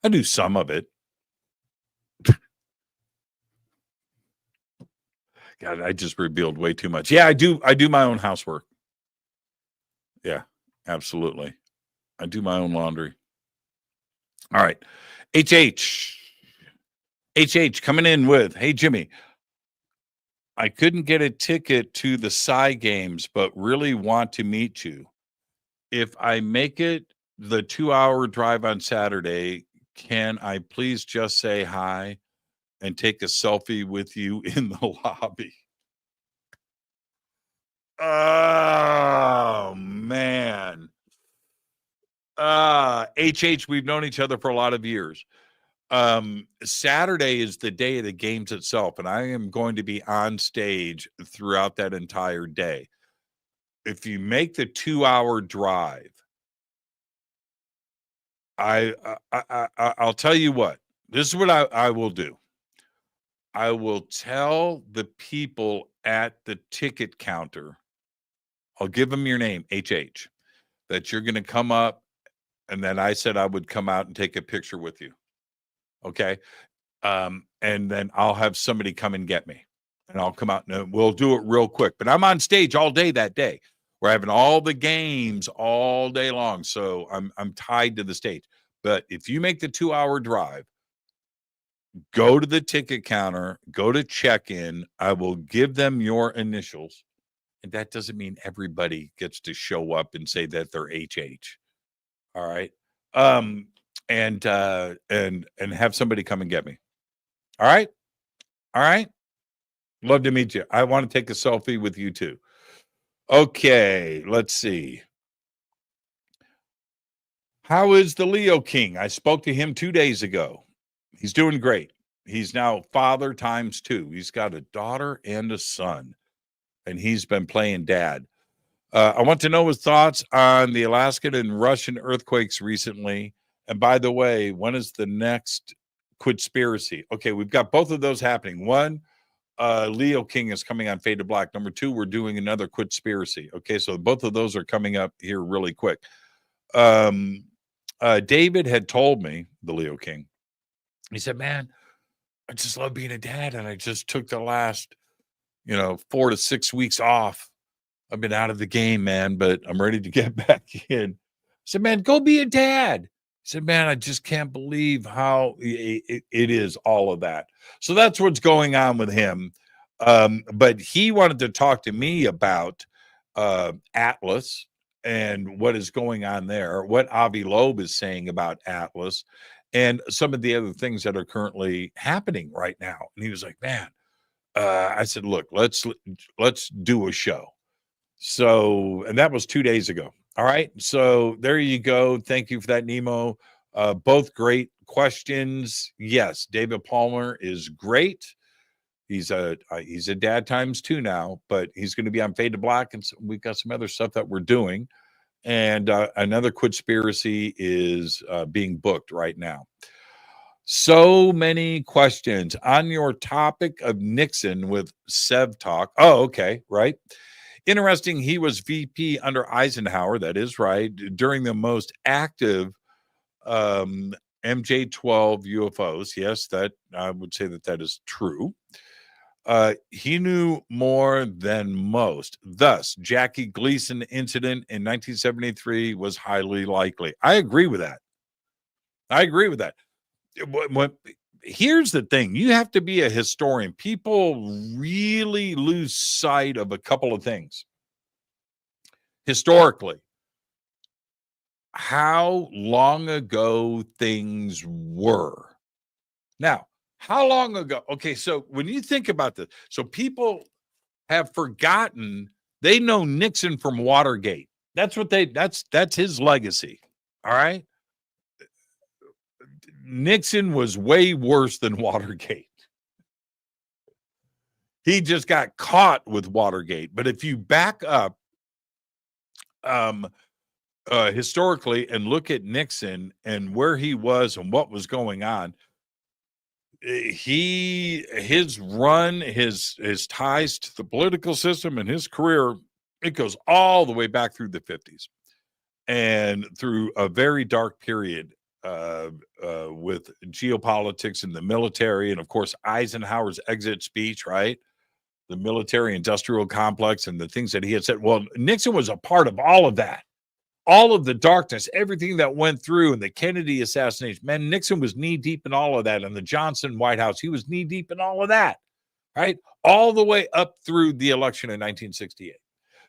S5: I do some of it. God, I just revealed way too much. Yeah, I do my own housework. Yeah, absolutely. I do my own laundry. All right. HH coming in with, hey, Jimmy, I couldn't get a ticket to the PSI Games, but really want to meet you. If I make it the 2-hour drive on Saturday, can I please just say hi and take a selfie with you in the lobby? Oh, man. HH, we've known each other for a lot of years. Saturday is the day of the games itself, and I am going to be on stage throughout that entire day. If you make the 2-hour drive, I'll tell you what. This is what I will do. I will tell the people at the ticket counter, I'll give them your name, HH, that you're going to come up, and then I said I would come out and take a picture with you. Okay. And then I'll have somebody come and get me, and I'll come out and we'll do it real quick. But I'm on stage all day that day. We're having all the games all day long. So I'm tied to the stage. But if you make the 2-hour drive, go to the ticket counter, go to check-in. I will give them your initials. And that doesn't mean everybody gets to show up and say that they're HH. All right. And have somebody come and get me. All right. All right. Love to meet you. I want to take a selfie with you too. Okay. Let's see. How is the Leo King? I spoke to him 2 days ago. He's doing great. He's now father times 2. He's got a daughter and a son, and he's been playing dad. I want to know his thoughts on the Alaskan and Russian earthquakes recently. And by the way, when is the next Quidspiracy? Okay, we've got both of those happening. One, Leo King is coming on Fade to Black. Number 2, we're doing another Quidspiracy. Okay, so both of those are coming up here really quick. David had told me, the Leo King, he said, man, I just love being a dad, and I just took the last, 4 to 6 weeks off. I've been out of the game, man, but I'm ready to get back in. I said, man, go be a dad. He said, man, I just can't believe how it is, all of that. So that's what's going on with him. But he wanted to talk to me about Atlas and what is going on there, what Avi Loeb is saying about Atlas, and some of the other things that are currently happening right now. And he was like, man, I said, look, let's do a show. So, and that was 2 days ago. All right. So there you go. Thank you for that, Nemo. Both great questions. Yes, David Palmer is great. He's a dad times 2 now, but he's going to be on Fade to Black, and so we've got some other stuff that we're doing. And another conspiracy is being booked right now. So many questions on your topic of Nixon with Sev Talk. Oh, okay, right. Interesting. He was VP under Eisenhower. That is right. During the most active MJ-12 UFOs. Yes, that I would say that is true. He knew more than most. Thus, Jackie Gleason incident in 1973 was highly likely. I agree with that. Here's the thing. You have to be a historian. People really lose sight of a couple of things. Historically, how long ago things were. Now, how long ago? Okay, so when you think about this, so people have forgotten, they know Nixon from Watergate. That's his legacy. All right. Nixon was way worse than Watergate. He just got caught with Watergate. But if you back up historically and look at Nixon and where he was and what was going on, his ties to the political system and his career, it goes all the way back through the 50s and through a very dark period with geopolitics and the military, and of course Eisenhower's exit speech, right? The military industrial complex and the things that he had said. Well, Nixon was a part of all of that. All of the darkness, everything that went through, and the Kennedy assassination. Man, Nixon was knee deep in all of that. And the Johnson White House, he was knee deep in all of that, right? All the way up through the election in 1968.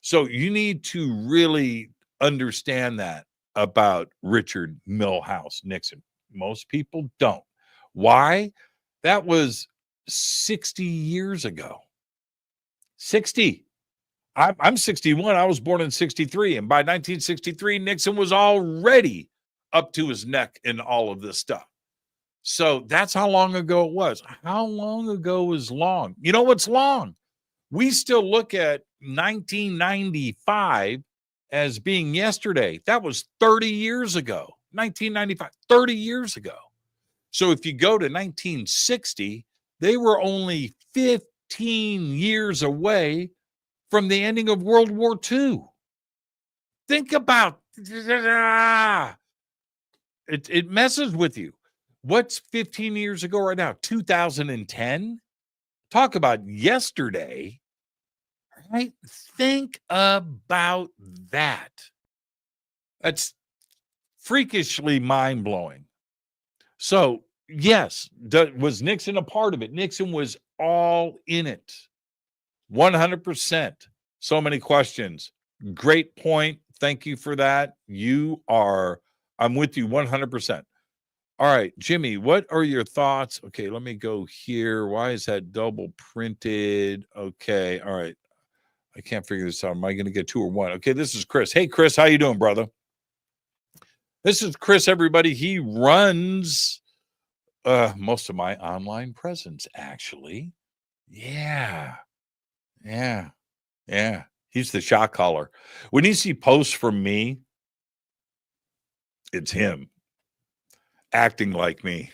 S5: So you need to really understand that about Richard Milhouse Nixon. Most people don't. Why? That was 60 years ago. 60. I'm 61. I was born in 63. And by 1963, Nixon was already up to his neck in all of this stuff. So that's how long ago it was. How long ago is long? You know what's long? We still look at 1995 as being yesterday. That was 30 years ago. 1995, 30 years ago. So if you go to 1960, they were only 15 years away from the ending of World War II. Think about it. It messes with you. What's 15 years ago right now? 2010? Talk about yesterday, right? Think about that. That's freakishly mind-blowing. So, yes, was Nixon a part of it? Nixon was all in it. 100%. So many questions. Great point. Thank you for that. I'm with you 100%. All right, Jimmy, what are your thoughts? Okay, let me go here. Why is that double printed? Okay, all right. I can't figure this out. Am I going to get 2 or 1? Okay, this is Chris. Hey, Chris, how you doing, brother? This is Chris, everybody. He runs most of my online presence, actually. Yeah. He's the shot caller. When you see posts from me, it's him acting like me.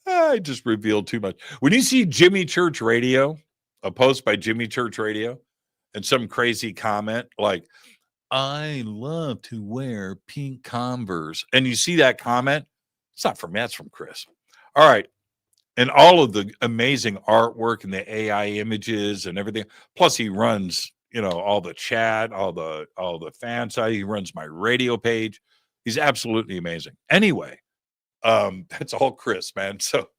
S5: I just revealed too much. When you see Jimmy Church Radio, a post by Jimmy Church Radio, and some crazy comment like, I love to wear pink Converse, and you see that comment, it's not from me, that's from Chris. All right. And all of the amazing artwork and the AI images and everything. Plus, he runs, all the chat, all the fan site. He runs my radio page. He's absolutely amazing. Anyway, that's all Chris, man. So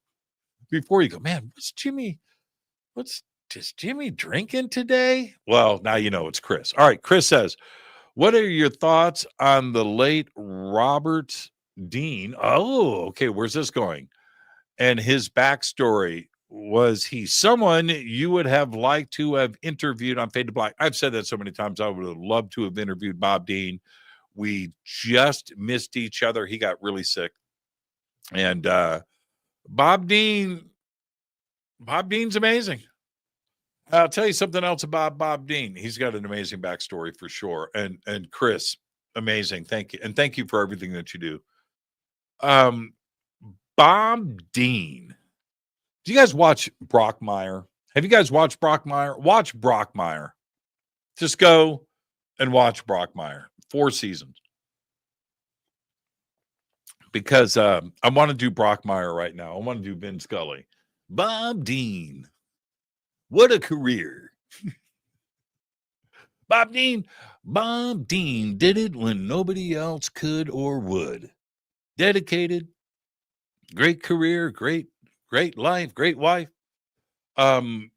S5: before you go, man, what's Jimmy drinking today? Well, now you know it's Chris. All right, Chris says, What are your thoughts on the late Robert Dean? Oh, okay. Where's this going? And his backstory. Was he someone you would have liked to have interviewed on Fade to Black? I've said that so many times. I would have loved to have interviewed Bob Dean. We just missed each other. He got really sick. And Bob Dean's amazing. I'll tell you something else about Bob Dean. He's got an amazing backstory for sure. And Chris, amazing. Thank you. And thank you for everything that you do. Bob Dean. Do you guys watch Brockmire? Have you guys watched Brockmire? Watch Brockmire. Just go and watch Brockmire. 4 seasons. Because I want to do Brockmire right now. I want to do Vin Scully. Bob Dean. What a career. Bob Dean did it when nobody else could or would. Dedicated. Great career. Great life, great wife. Brockmire.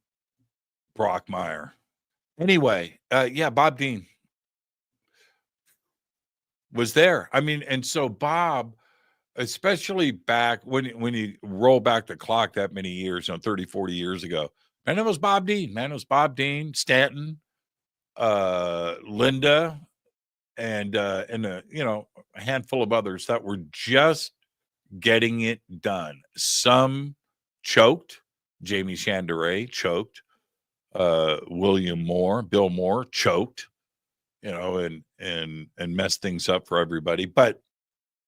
S5: Anyway, yeah, Bob Dean was there. I mean, and so Bob, especially back when you roll back the clock that many years, 30, 40 years ago, man, it was Bob Dean. Man, it was Bob Dean, Stanton, Linda, and a handful of others that were just getting it done. Some choked. Jamie Chanderay choked. Bill Moore choked, and messed things up for everybody. But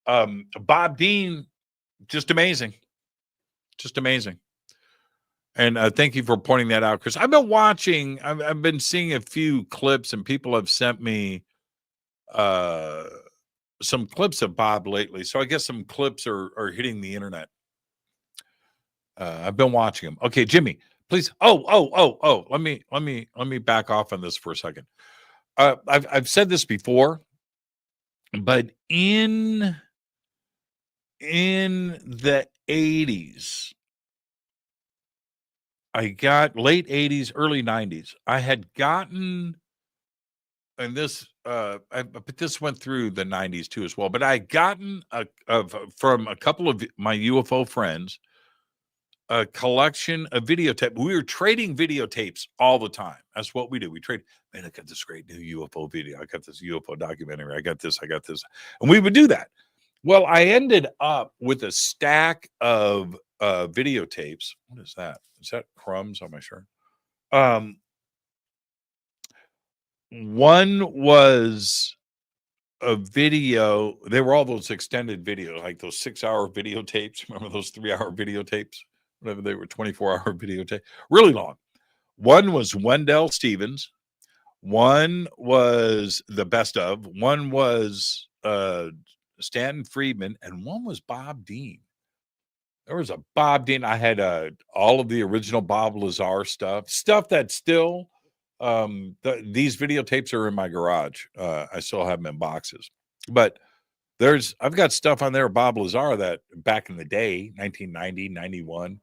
S5: Bob Dean, just amazing. And thank you for pointing that out, Chris. I've been watching, I've been seeing a few clips, and people have sent me some clips of Bob lately. So I guess some clips are hitting the internet. I've been watching them. Okay, Jimmy, please. Oh. Let me back off on this for a second. I've said this before, but in the 80s, I got late 80s, early 90s. I had gotten, and this, but this went through the 90s too as well. But I had gotten from a couple of my UFO friends a collection of videotape. We were trading videotapes all the time. That's what we do. We trade. Man, I got this great new UFO video. I got this UFO documentary. I got this. And we would do that. Well, I ended up with a stack of videotapes. What is that? Is that crumbs on my shirt? One was a video. They were all those extended videos, like those 6-hour videotapes. Remember those 3-hour videotapes? Whatever they were, 24-hour videotape. Really long. One was Wendell Stevens. One was the best of. One was Stanton Friedman. And one was Bob Dean. There was a Bob Dean. I had all of the original Bob Lazar stuff that still, these videotapes are in my garage. I still have them in boxes. But I've got stuff on there, Bob Lazar, that back in the day, 1990, 91,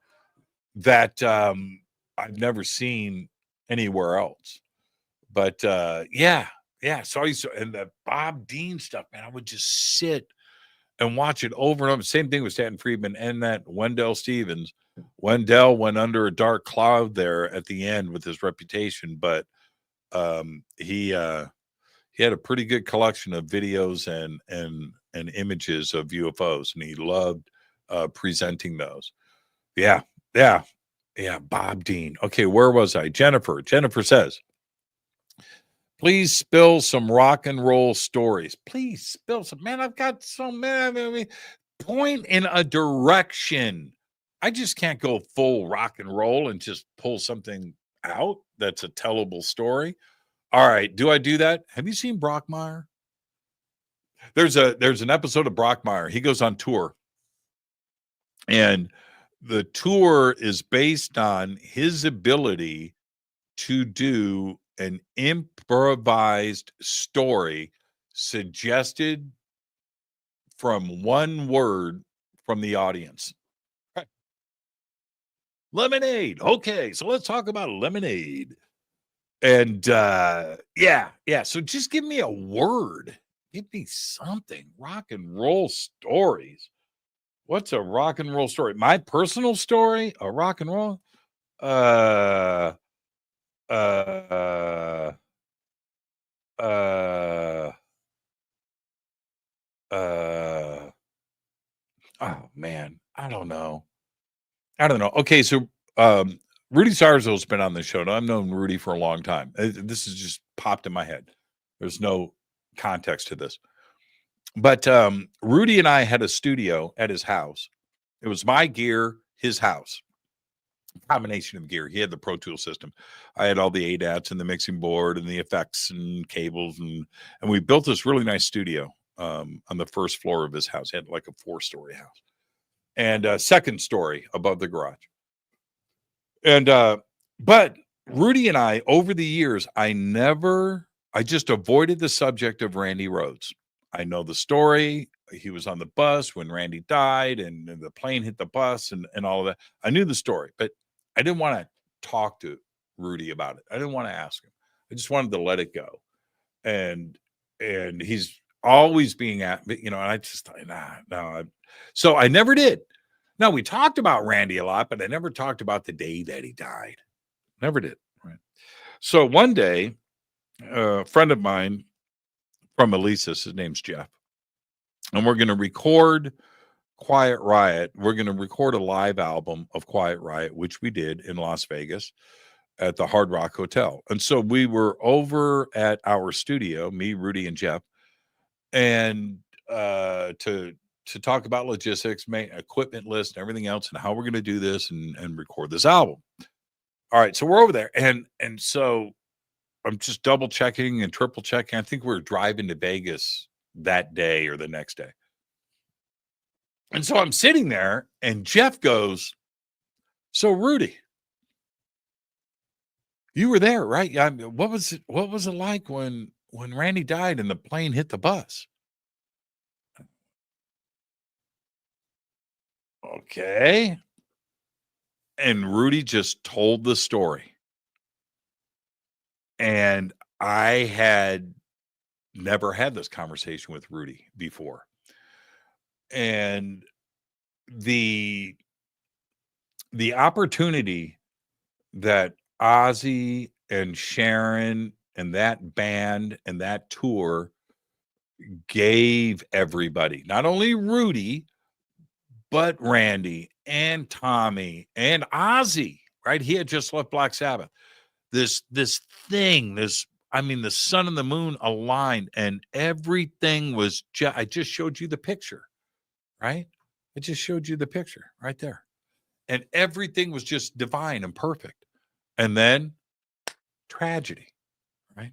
S5: that I've never seen anywhere else. But yeah. So and the Bob Dean stuff, man, I would just sit and watch it over and over. Same thing with Stanton Friedman and that Wendell Stevens. Wendell went under a dark cloud there at the end with his reputation, but he had a pretty good collection of videos and images of UFOs, and he loved presenting those. Yeah. Bob Dean. Okay, where was I? Jennifer says, please spill some rock and roll stories. Please spill some. Man, I've got so many. I mean, point in a direction. I just can't go full rock and roll and just pull something out that's a tellable story. All right, do I do that? Have you seen Brockmire? There's an episode of Brockmire. He goes on tour, and the tour is based on his ability to do an improvised story suggested from one word from the audience. Right. Lemonade. Okay, so let's talk about lemonade. And yeah. So just give me a word. Give me something. Rock and roll stories. What's a rock and roll story? My personal story? A rock and roll? Uh uh uh uh oh man, I don't know. Okay, so Rudy Sarzo's been on the show. Now, I've known Rudy for a long time. This has just popped in my head. There's no context to this. But Rudy and I had a studio at his house. It was my gear, his house. Combination of gear. He had the Pro Tool system. I had all the ADATs and the mixing board and the effects and cables, and we built this really nice studio on the first floor of his house. He had like a 4-story house and a second story above the garage. And but Rudy and I, over the years, I just avoided the subject of Randy Rhoads. I know the story. He was on the bus when Randy died, and the plane hit the bus, and all of that. I knew the story, but I didn't want to talk to Rudy about it. I didn't want to ask him. I just wanted to let it go. And he's always being at, and I just thought, no. So I never did. Now, we talked about Randy a lot, but I never talked about the day that he died. Never did. Right. So one day, a friend of mine from Elisa's, his name's Jeff, and we're going to record Quiet Riot. We're going to record a live album of Quiet Riot, which we did in Las Vegas at the Hard Rock Hotel. And so we were over at our studio, me, Rudy, and Jeff, and to talk about logistics, equipment list, and everything else, and how we're going to do this and record this album. All right, so we're over there, and so I'm just double checking and triple checking. I think we're driving to Vegas that day or the next day. And so I'm sitting there, and Jeff goes, "So Rudy, you were there, right? What was it like when Randy died and the plane hit the bus?" Okay. And Rudy just told the story. And I had never had this conversation with Rudy before. And the opportunity that Ozzy and Sharon and that band and that tour gave everybody, not only Rudy, but Randy and Tommy and Ozzy, right? He had just left Black Sabbath. The sun and the moon aligned, and everything was I just showed you the picture, right? I just showed you the picture right there. And everything was just divine and perfect. And then tragedy, right?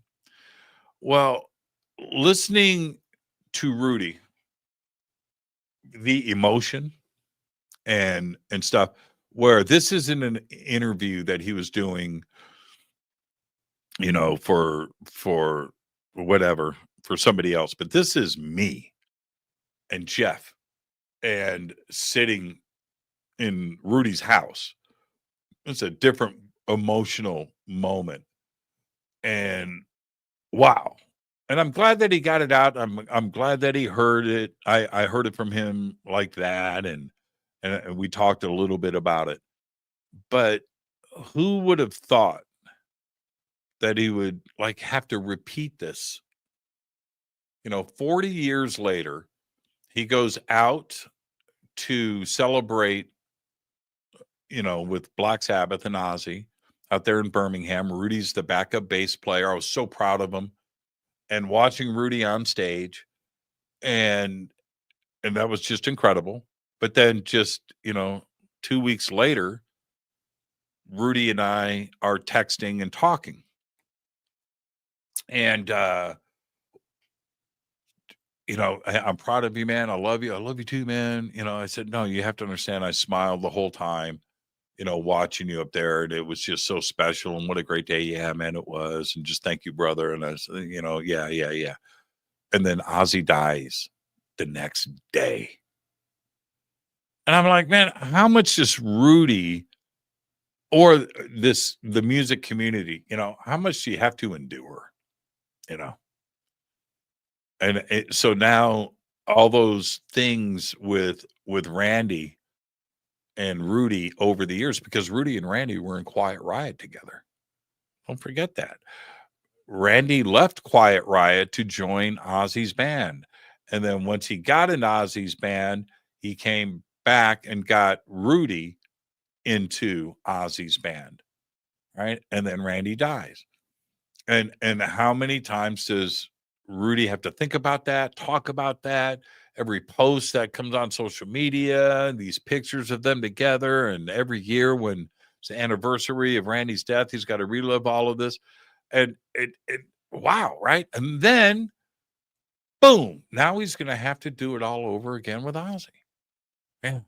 S5: Well, listening to Rudy, the emotion and stuff, where this isn't an interview that he was doing, for whatever, for somebody else, but this is me and Jeff and sitting in Rudy's house. It's a different emotional moment. And wow. And I'm glad that he got it out. I'm glad that he heard it. I heard it from him like that, and we talked a little bit about it. But who would have thought that he would have to repeat this? 40 years later, he goes out to celebrate, with Black Sabbath and Ozzy out there in Birmingham. Rudy's the backup bass player. I was so proud of him. And watching Rudy on stage, and that was just incredible. But then just, 2 weeks later, Rudy and I are texting and talking. And, I'm proud of you, man. I love you. I love you too, man. I said, no, you have to understand. I smiled the whole time, watching you up there. And it was just so special. And what a great day. Yeah, man, it was. And just thank you, brother. And I said, yeah. And then Ozzy dies the next day. And I'm like, man, how much does Rudy or the music community, how much do you have to endure, and so now all those things with Randy and Rudy over the years, because Rudy and Randy were in Quiet Riot together. Don't forget that. Randy left Quiet Riot to join Ozzy's band. And then once he got in Ozzy's band, he came back and got Rudy into Ozzy's band. Right. And then Randy dies. And how many times does Rudy have to think about that, talk about that? Every post that comes on social media, these pictures of them together, and every year when it's the anniversary of Randy's death, he's got to relive all of this. And it wow, right? And then boom, now he's going to have to do it all over again with Ozzy. Yeah.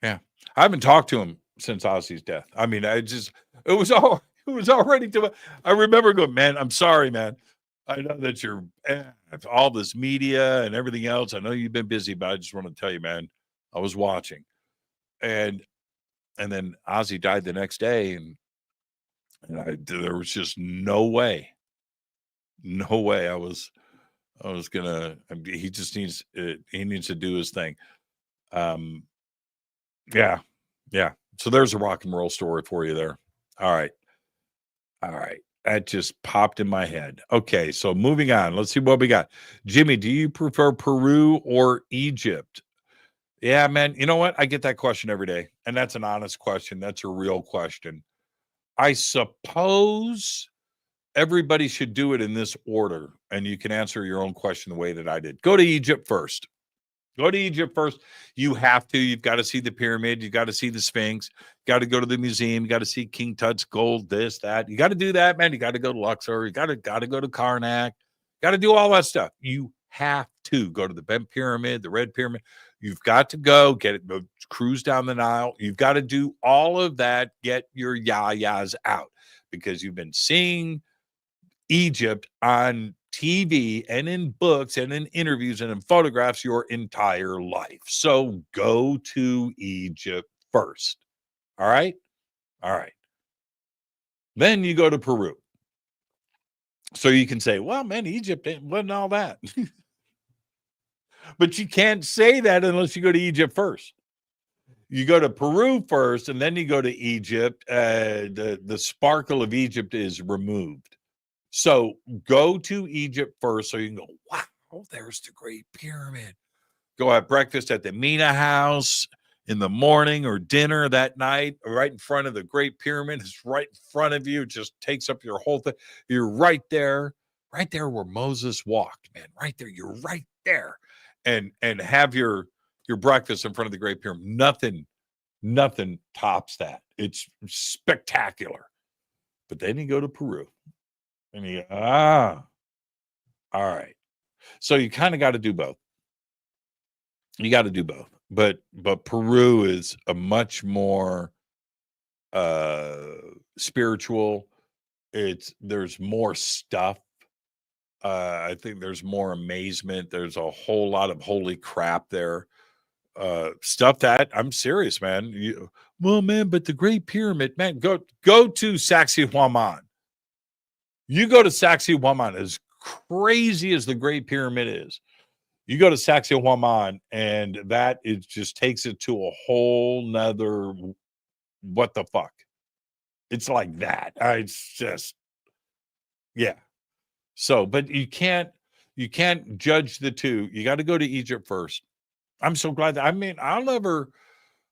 S5: Yeah. I haven't talked to him since Ozzy's death. I mean, it was already too much. I remember going, man, I'm sorry, man. I know that you're all this media and everything else. I know you've been busy, but I just want to tell you, man, I was watching. And then Ozzy died the next day, and there was just no way I was gonna. He just needs to do his thing. Yeah. So there's a rock and roll story for you there. All right. That just popped in my head. Okay, so moving on. Let's see what we got. Jimmy, do you prefer Peru or Egypt? Yeah, man. You know what? I get that question every day, and that's an honest question. That's a real question. I suppose everybody should do it in this order, and you can answer your own question the way that I did. Go to Egypt first. You have to. You've got to see the pyramid. You've got to see the Sphinx. You got to go to the museum. You got to see King Tut's gold, this, that. You got to do that, man. You got to go to Luxor. You got to go to Karnak. Got to do all that stuff. You have to go to the Bent Pyramid, the Red Pyramid. You've got to go cruise down the Nile. You've got to do all of that. Get your yayas out, because you've been seeing Egypt on TV and in books and in interviews and in photographs your entire life. So go to Egypt first. All right. Then you go to Peru. So you can say, well, man, Egypt wasn't all that. But you can't say that unless you go to Egypt first. You go to Peru first, and then you go to Egypt. The sparkle of Egypt is removed. So go to Egypt first so you can go, wow, there's the Great Pyramid. Go have breakfast at the Mina House in the morning or dinner that night, right in front of the Great Pyramid. It's right in front of you. It just takes up your whole thing. You're right there where Moses walked, man. Right there. You're right there. And have your breakfast in front of the Great Pyramid. Nothing tops that. It's spectacular. But then you go to Peru. And you go, all right. So you kind of got to do both. But Peru is a much more spiritual. There's more stuff. I think there's more amazement. There's a whole lot of holy crap there. Stuff that I'm serious, man. But the Great Pyramid, man, go to Saksi Waman. You go to Saksi Waman, as crazy as the Great Pyramid is. You go to Saksi Waman, and that just takes it to a whole nother what the fuck. It's like that. It's just, yeah. So, but you can't judge the two. You got to go to Egypt first. I'm so glad that, I'll never,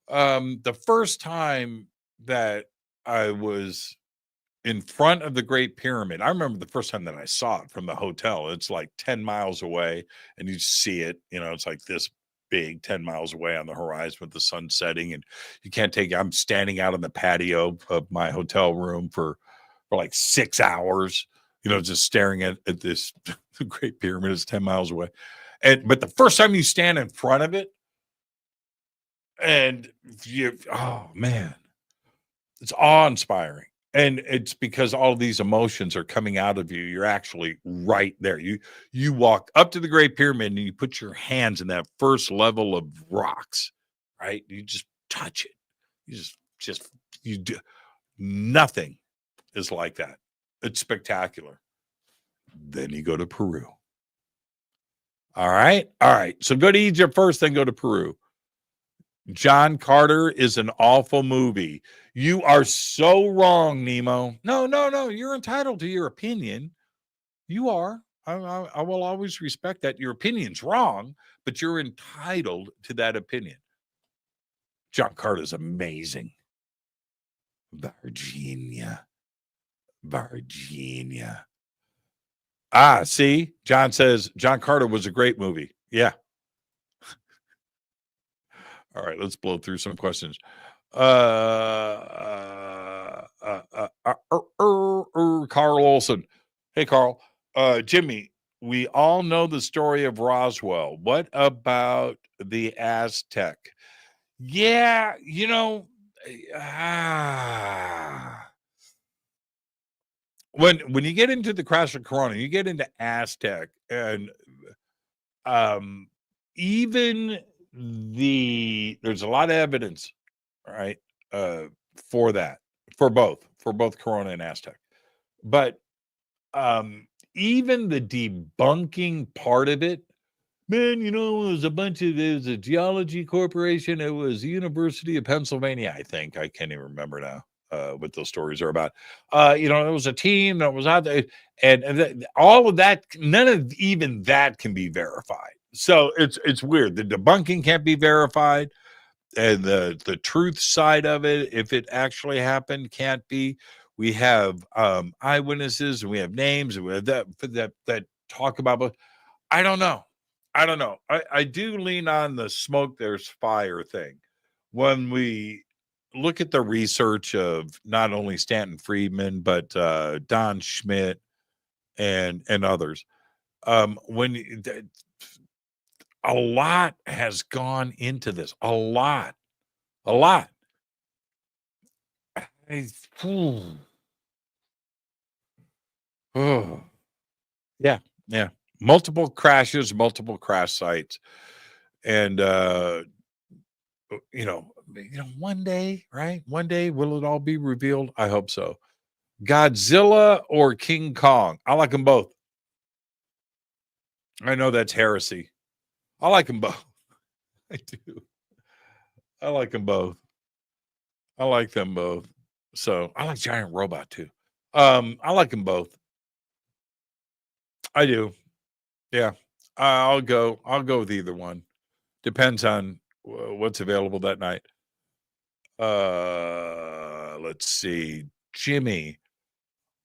S5: the first time that I was in front of the Great Pyramid, I remember the first time that I saw it from the hotel. It's like 10 miles away, and you see it, it's like this big 10 miles away on the horizon with the sun setting, and you can't I'm standing out on the patio of my hotel room for like 6 hours, just staring at this the Great Pyramid is 10 miles away. But the first time you stand in front of it, and oh man, it's awe-inspiring. And it's because all of these emotions are coming out of you. You're actually right there. You walk up to the Great Pyramid, and you put your hands in that first level of rocks, right? You just touch it. You just just you do nothing is like that. It's spectacular. Then you go to Peru. All right. So go to Egypt first, then go to Peru. John Carter is an awful movie. You are so wrong, Nemo. No. You're entitled to your opinion. You are. I will always respect that. Your opinion's wrong, but you're entitled to that opinion. John Carter's amazing. Virginia. See? John says John Carter was a great movie. Yeah. All right, let's blow through some questions. Carl Olson. Hey, Carl. Jimmy, we all know the story of Roswell. What about the Aztec? Yeah, when you get into the Crash of Corona, you get into Aztec, and even there's a lot of evidence, right, for that, for both Corona and Aztec, but even the debunking part of it, man, it was a geology corporation, it was the University of Pennsylvania, I think, I can't even remember now what those stories are about. It was a team that was out there, and all of that, none of even that can be verified. So it's weird. The debunking can't be verified, and the truth side of it, if it actually happened, can't be. We have eyewitnesses, and we have names, and we have that talk about. But I don't know. I do lean on the smoke there's fire thing when we look at the research of not only Stanton Friedman but Don Schmidt and others. A lot has gone into this. A lot. Yeah. Multiple crashes, multiple crash sites. And, one day, right? One day, will it all be revealed? I hope so. Godzilla or King Kong? I like them both. I know that's heresy. I like them both. I do. I like them both. I like them both. So I like Giant Robot too. I like them both. I do. Yeah. I'll go with either one. Depends on what's available that night. Let's see. Jimmy,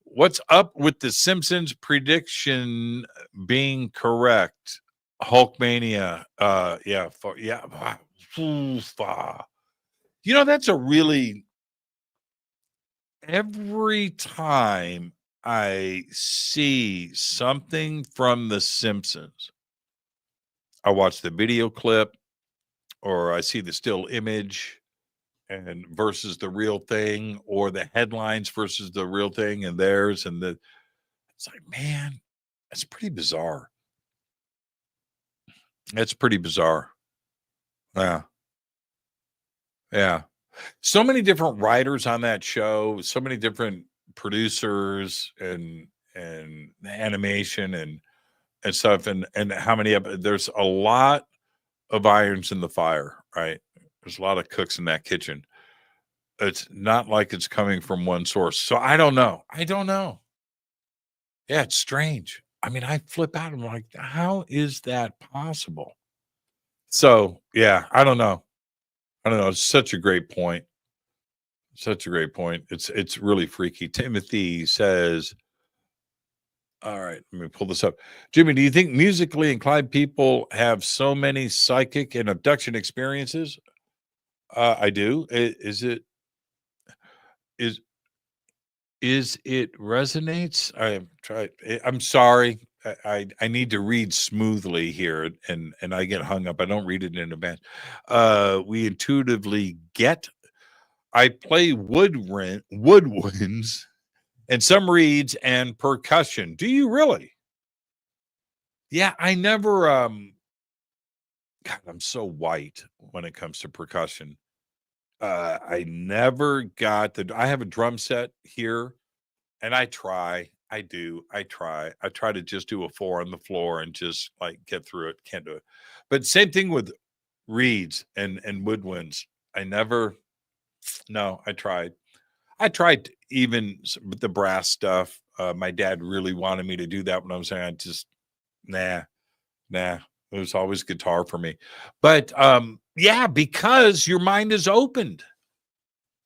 S5: what's up with the Simpsons prediction being correct? Hulkmania. That's a really, every time I see something from the Simpsons, I watch the video clip or I see the still image and versus the real thing, or the headlines versus the real thing and theirs. And it's like, man, that's pretty bizarre. That's pretty bizarre. Yeah. So many different writers on that show, so many different producers and animation and stuff, and how many there's a lot of irons in the fire, right? There's a lot of cooks in that kitchen. It's not like it's coming from one source. So I don't know. Yeah, it's strange. I mean, I flip out. I'm like, how is that possible? So yeah, I don't know. It's such a great point. It's really freaky. Timothy says, all right, let me pull this up. Jimmy, do you think musically inclined people have so many psychic and abduction experiences? I do. Is it resonates? I'm sorry. I need to read smoothly here, and I get hung up. I don't read it in advance. We intuitively get. I play woodwinds and some reeds and percussion. Do you really? Yeah, I never. God, I'm so white when it comes to percussion. I never got I have a drum set here, and I try. I try to just do a 4 on the floor and just like get through it. Can't do it. But same thing with reeds and woodwinds. No, I tried. I tried even with the brass stuff. My dad really wanted me to do that when I was saying, I just, nah. It was always guitar for me. But yeah, because your mind is opened.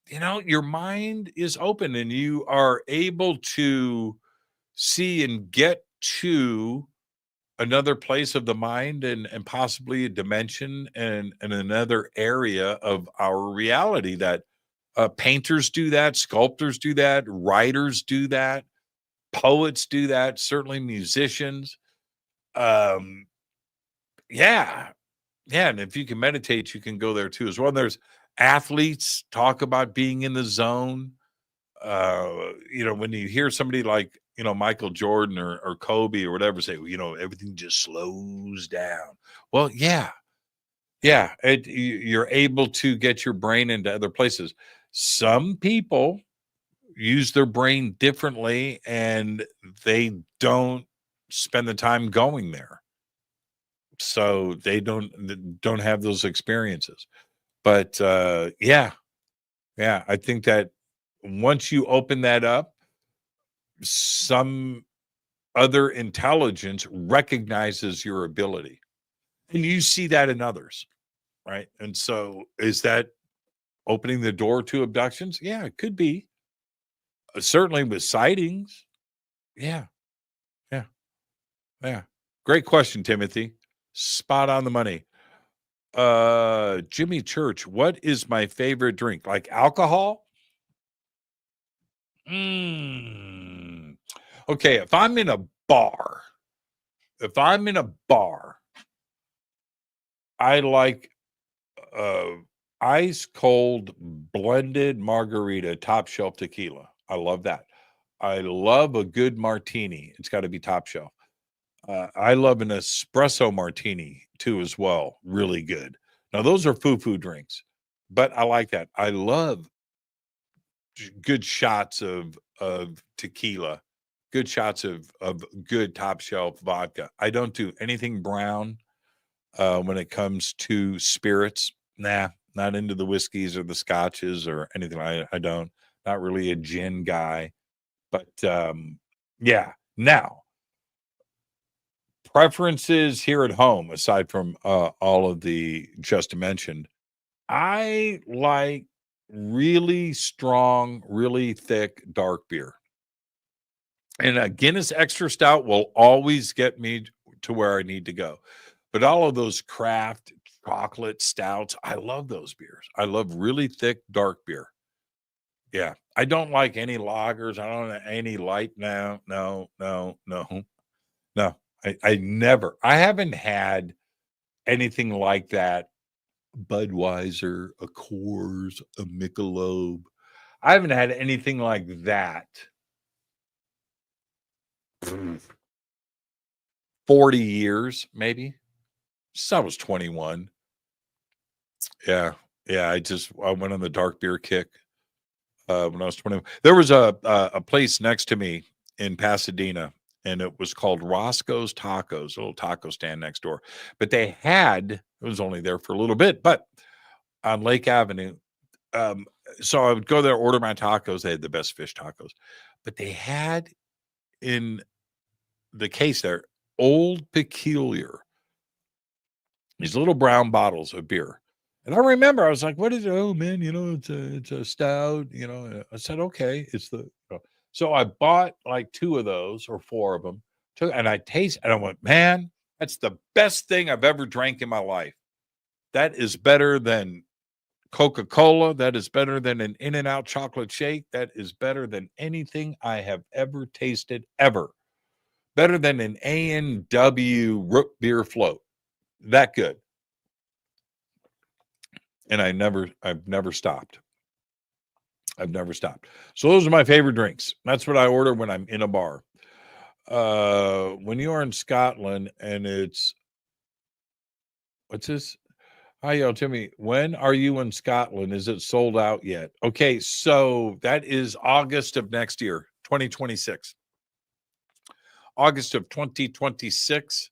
S5: Your mind is open and you are able to see and get to another place of the mind and possibly a dimension and another area of our reality that painters do that, sculptors do that, writers do that, poets do that, certainly musicians. Yeah. And if you can meditate, you can go there too as well. There's athletes talk about being in the zone. When you hear somebody like, Michael Jordan or Kobe or whatever say, everything just slows down. Well, yeah. You're able to get your brain into other places. Some people use their brain differently and they don't spend the time going there. So they don't have those experiences. But yeah, I think that once you open that up, some other intelligence recognizes your ability. And you see that in others, right? And so is that opening the door to abductions? Yeah, it could be. Certainly with sightings. Yeah. Great question, Timothy. Spot on the money. Jimmy Church, what is my favorite drink? Like alcohol? Okay, if I'm in a bar, I like ice cold blended margarita, top shelf tequila. I love that. I love a good martini. It's got to be top shelf. I love an espresso martini too as well. Really good. Now those are foo-foo drinks, but I like that. I love good shots of tequila, good shots of good top shelf vodka. I don't do anything brown when it comes to spirits. Nah, not into the whiskeys or the scotches or anything. I don't. Not really a gin guy, but yeah. Now, preferences here at home, aside from all of the just mentioned, I like really strong, really thick dark beer. And a Guinness Extra Stout will always get me to where I need to go. But all of those craft chocolate stouts, I love those beers. I love really thick dark beer. Yeah. I don't like any lagers. I don't like any light now. No. I haven't had anything like that. Budweiser, a Coors, a Michelob. I haven't had anything like that. 40 years, maybe. Since I was 21. Yeah. I went on the dark beer kick when I was 21. There was a place next to me in Pasadena, and it was called Roscoe's Tacos, a little taco stand next door. But it was only there for a little bit, but on Lake Avenue. So I would go there, order my tacos. They had the best fish tacos. But they had in the case there, Old Peculiar, these little brown bottles of beer. And I remember I was like, what is it? Oh man, it's a stout, I said, okay, it's the, so I bought like 2 of those or 4 of them, and I tasted, and I went, man, that's the best thing I've ever drank in my life. That is better than Coca-Cola. That is better than an In-N-Out chocolate shake. That is better than anything I have ever tasted, ever. Better than an A&W root beer float. That good. And I've never stopped. I've never stopped. So those are my favorite drinks. That's what I order when I'm in a bar. When you are in Scotland and it's, what's this? Hi, yo, Timmy. When are you in Scotland? Is it sold out yet? Okay, so that is August of next year, 2026. August of 2026.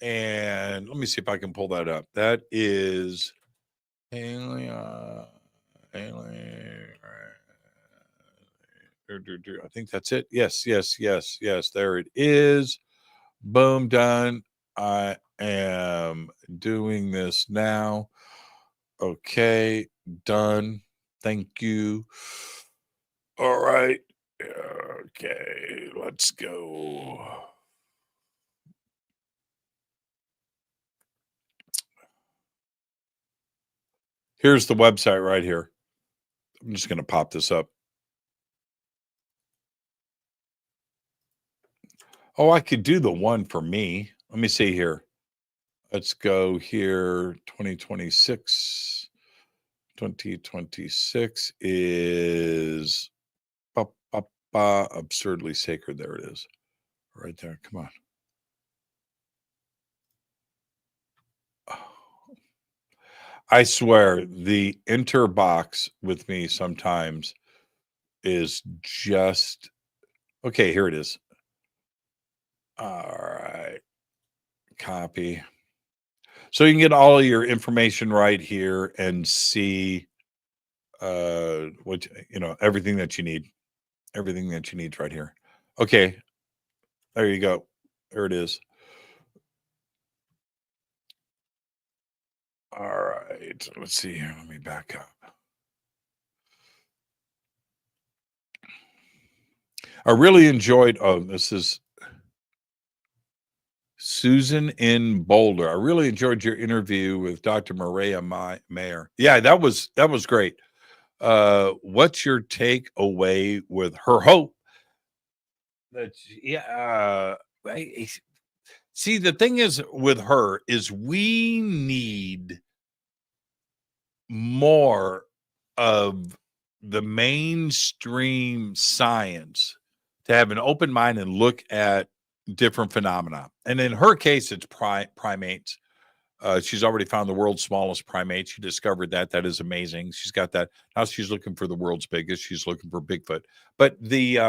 S5: And let me see if I can pull that up. That is I think that's it. Yes. There it is. Boom, done. I am doing this now. Okay, done. Thank you. All right. Okay, let's go. Here's the website right here. I'm just going to pop this up. Oh, I could do the one for me. Let me see here. Let's go here. 2026. 2026 is absurdly sacred. There it is. Right there. Come on. I swear the enter box with me sometimes is just okay. Here it is. All right. Copy. So you can get all of your information right here and see what everything that you need. Everything that you need right here. Okay. There you go. There it is. All right. Let's see here. Let me back up. I really enjoyed this is Susan in Boulder. I really enjoyed your interview with Dr. Maria Mayer. Yeah, that was great. What's your takeaway with her hope? See, the thing is with her is we need more of the mainstream science to have an open mind and look at different phenomena. And in her case, it's primates. She's already found the world's smallest primate. She discovered that. That is amazing. She's got that. Now she's looking for the world's biggest. She's looking for Bigfoot. But the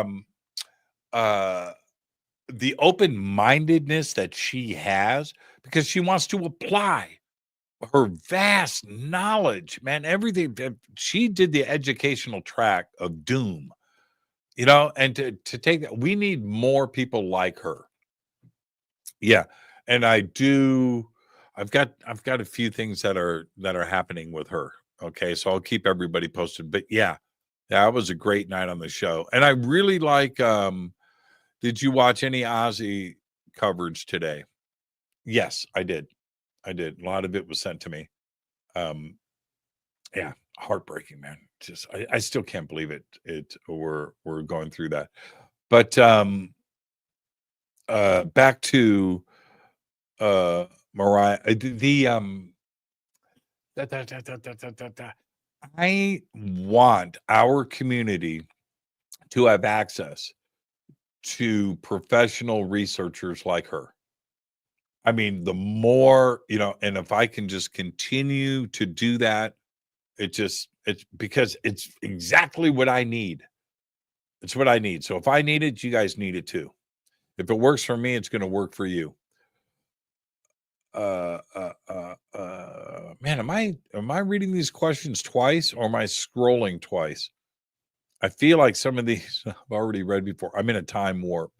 S5: open-mindedness that she has, because she wants to apply her vast knowledge, man, everything. She did the educational track of doom, and to take that, we need more people like her. Yeah. And I've got a few things that are happening with her. Okay. So I'll keep everybody posted. But yeah, that was a great night on the show. And I really like, did you watch any Ozzy coverage today? Yes, I did. A lot of it was sent to me. Yeah, heartbreaking, man. Just I still can't believe it. We're going through that. But back to Mariah. I want our community to have access to professional researchers like her. I mean, the more, and if I can just continue to do that, it's because it's exactly what I need. It's what I need. So if I need it, you guys need it too. If it works for me, it's going to work for you. Man, am I reading these questions twice or am I scrolling twice? I feel like some of these I've already read before. I'm in a time warp.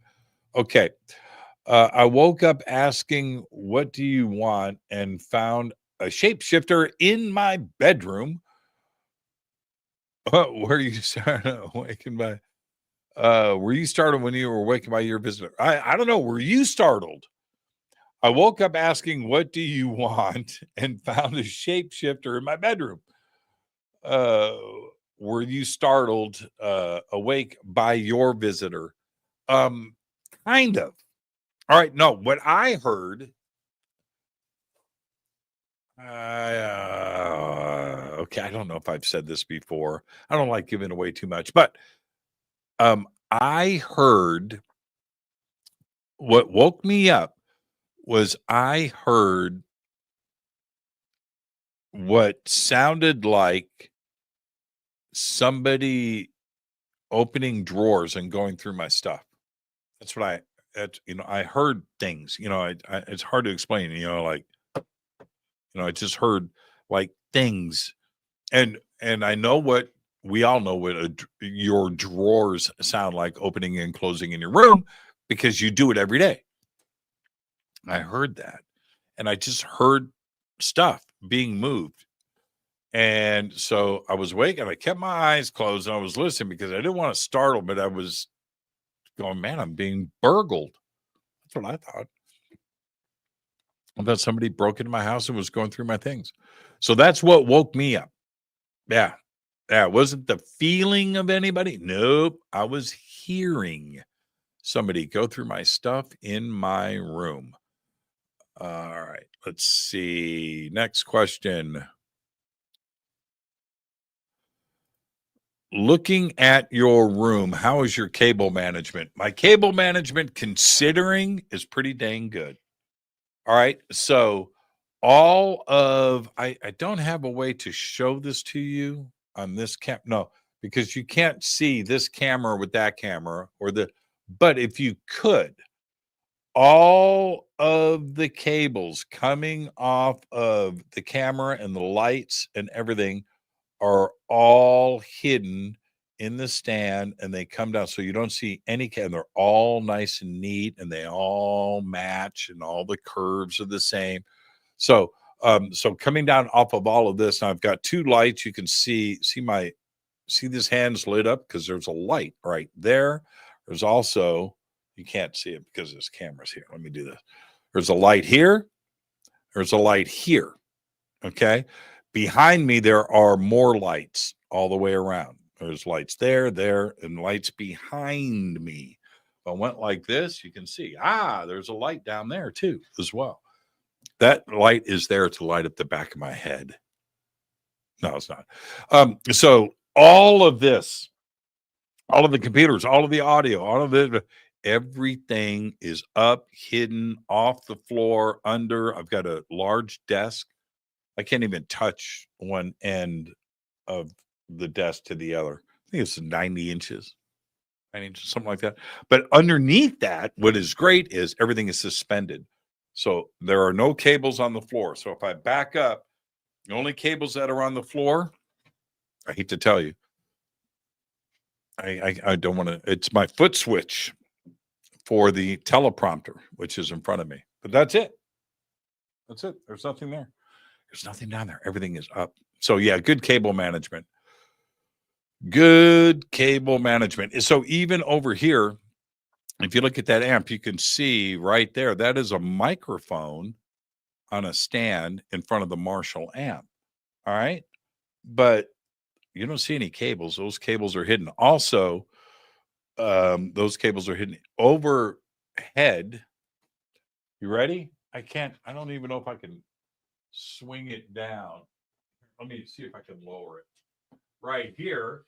S5: Okay. I woke up asking, what do you want? And found a shapeshifter in my bedroom. Where you started awakened by? Were you startled when you were awakened by your visitor? I don't know. Were you startled? I woke up asking, what do you want? And found a shapeshifter in my bedroom. Were you startled, awake by your visitor? Kind of. All right. No, what I heard. Okay. I don't know if I've said this before. I don't like giving away too much, but I heard what woke me up was I heard what sounded like somebody opening drawers and going through my stuff. That's what I heard things, it's hard to explain, like, I just heard like things, and I know what we all know what your drawers sound like opening and closing in your room because you do it every day. I heard that, and I just heard stuff being moved. And so I was awake and I kept my eyes closed and I was listening because I didn't want to startle, but I was going, man, I'm being burgled. That's what I thought. I thought somebody broke into my house and was going through my things. So that's what woke me up. Yeah. Yeah. It wasn't the feeling of anybody. Nope. I was hearing somebody go through my stuff in my room. All right. Let's see. Next question. Looking at your room, how is your cable management? My cable management, considering, is pretty dang good. All right. So I don't have a way to show this to you on this no, because you can't see this camera with that camera but if you could, all of the cables coming off of the camera and the lights and everything are all hidden in the stand, and they come down so you don't see any and they're all nice and neat and they all match and all the curves are the same. So coming down off of all of this, now I've got two lights. You can see this hand's lit up because there's a light right there. There's also, you can't see it because there's cameras here. Let me do this. There's a light here. There's a light here. Okay. Behind me, there are more lights all the way around. There's lights there, and lights behind me. If I went like this, you can see, there's a light down there too, as well. That light is there to light up the back of my head. No, it's not. So all of this, all of the computers, all of the audio, all of it, everything is up, hidden, off the floor, under. I've got a large desk. I can't even touch one end of the desk to the other. I think it's 90 inches, something like that. But underneath that, what is great is everything is suspended. So there are no cables on the floor. So if I back up, the only cables that are on the floor, I hate to tell you, I don't want to, it's my foot switch for the teleprompter, which is in front of me. But that's it. That's it. There's nothing there. There's nothing down there. Everything is up. So yeah, good cable management. Good cable management. So even over here, if you look at that amp, you can see right there, that is a microphone on a stand in front of the Marshall amp. All right. But you don't see any cables. Those cables are hidden. Also, those cables are hidden overhead. You ready? I don't even know if I can swing it down. Let me see if I can lower it. Right here.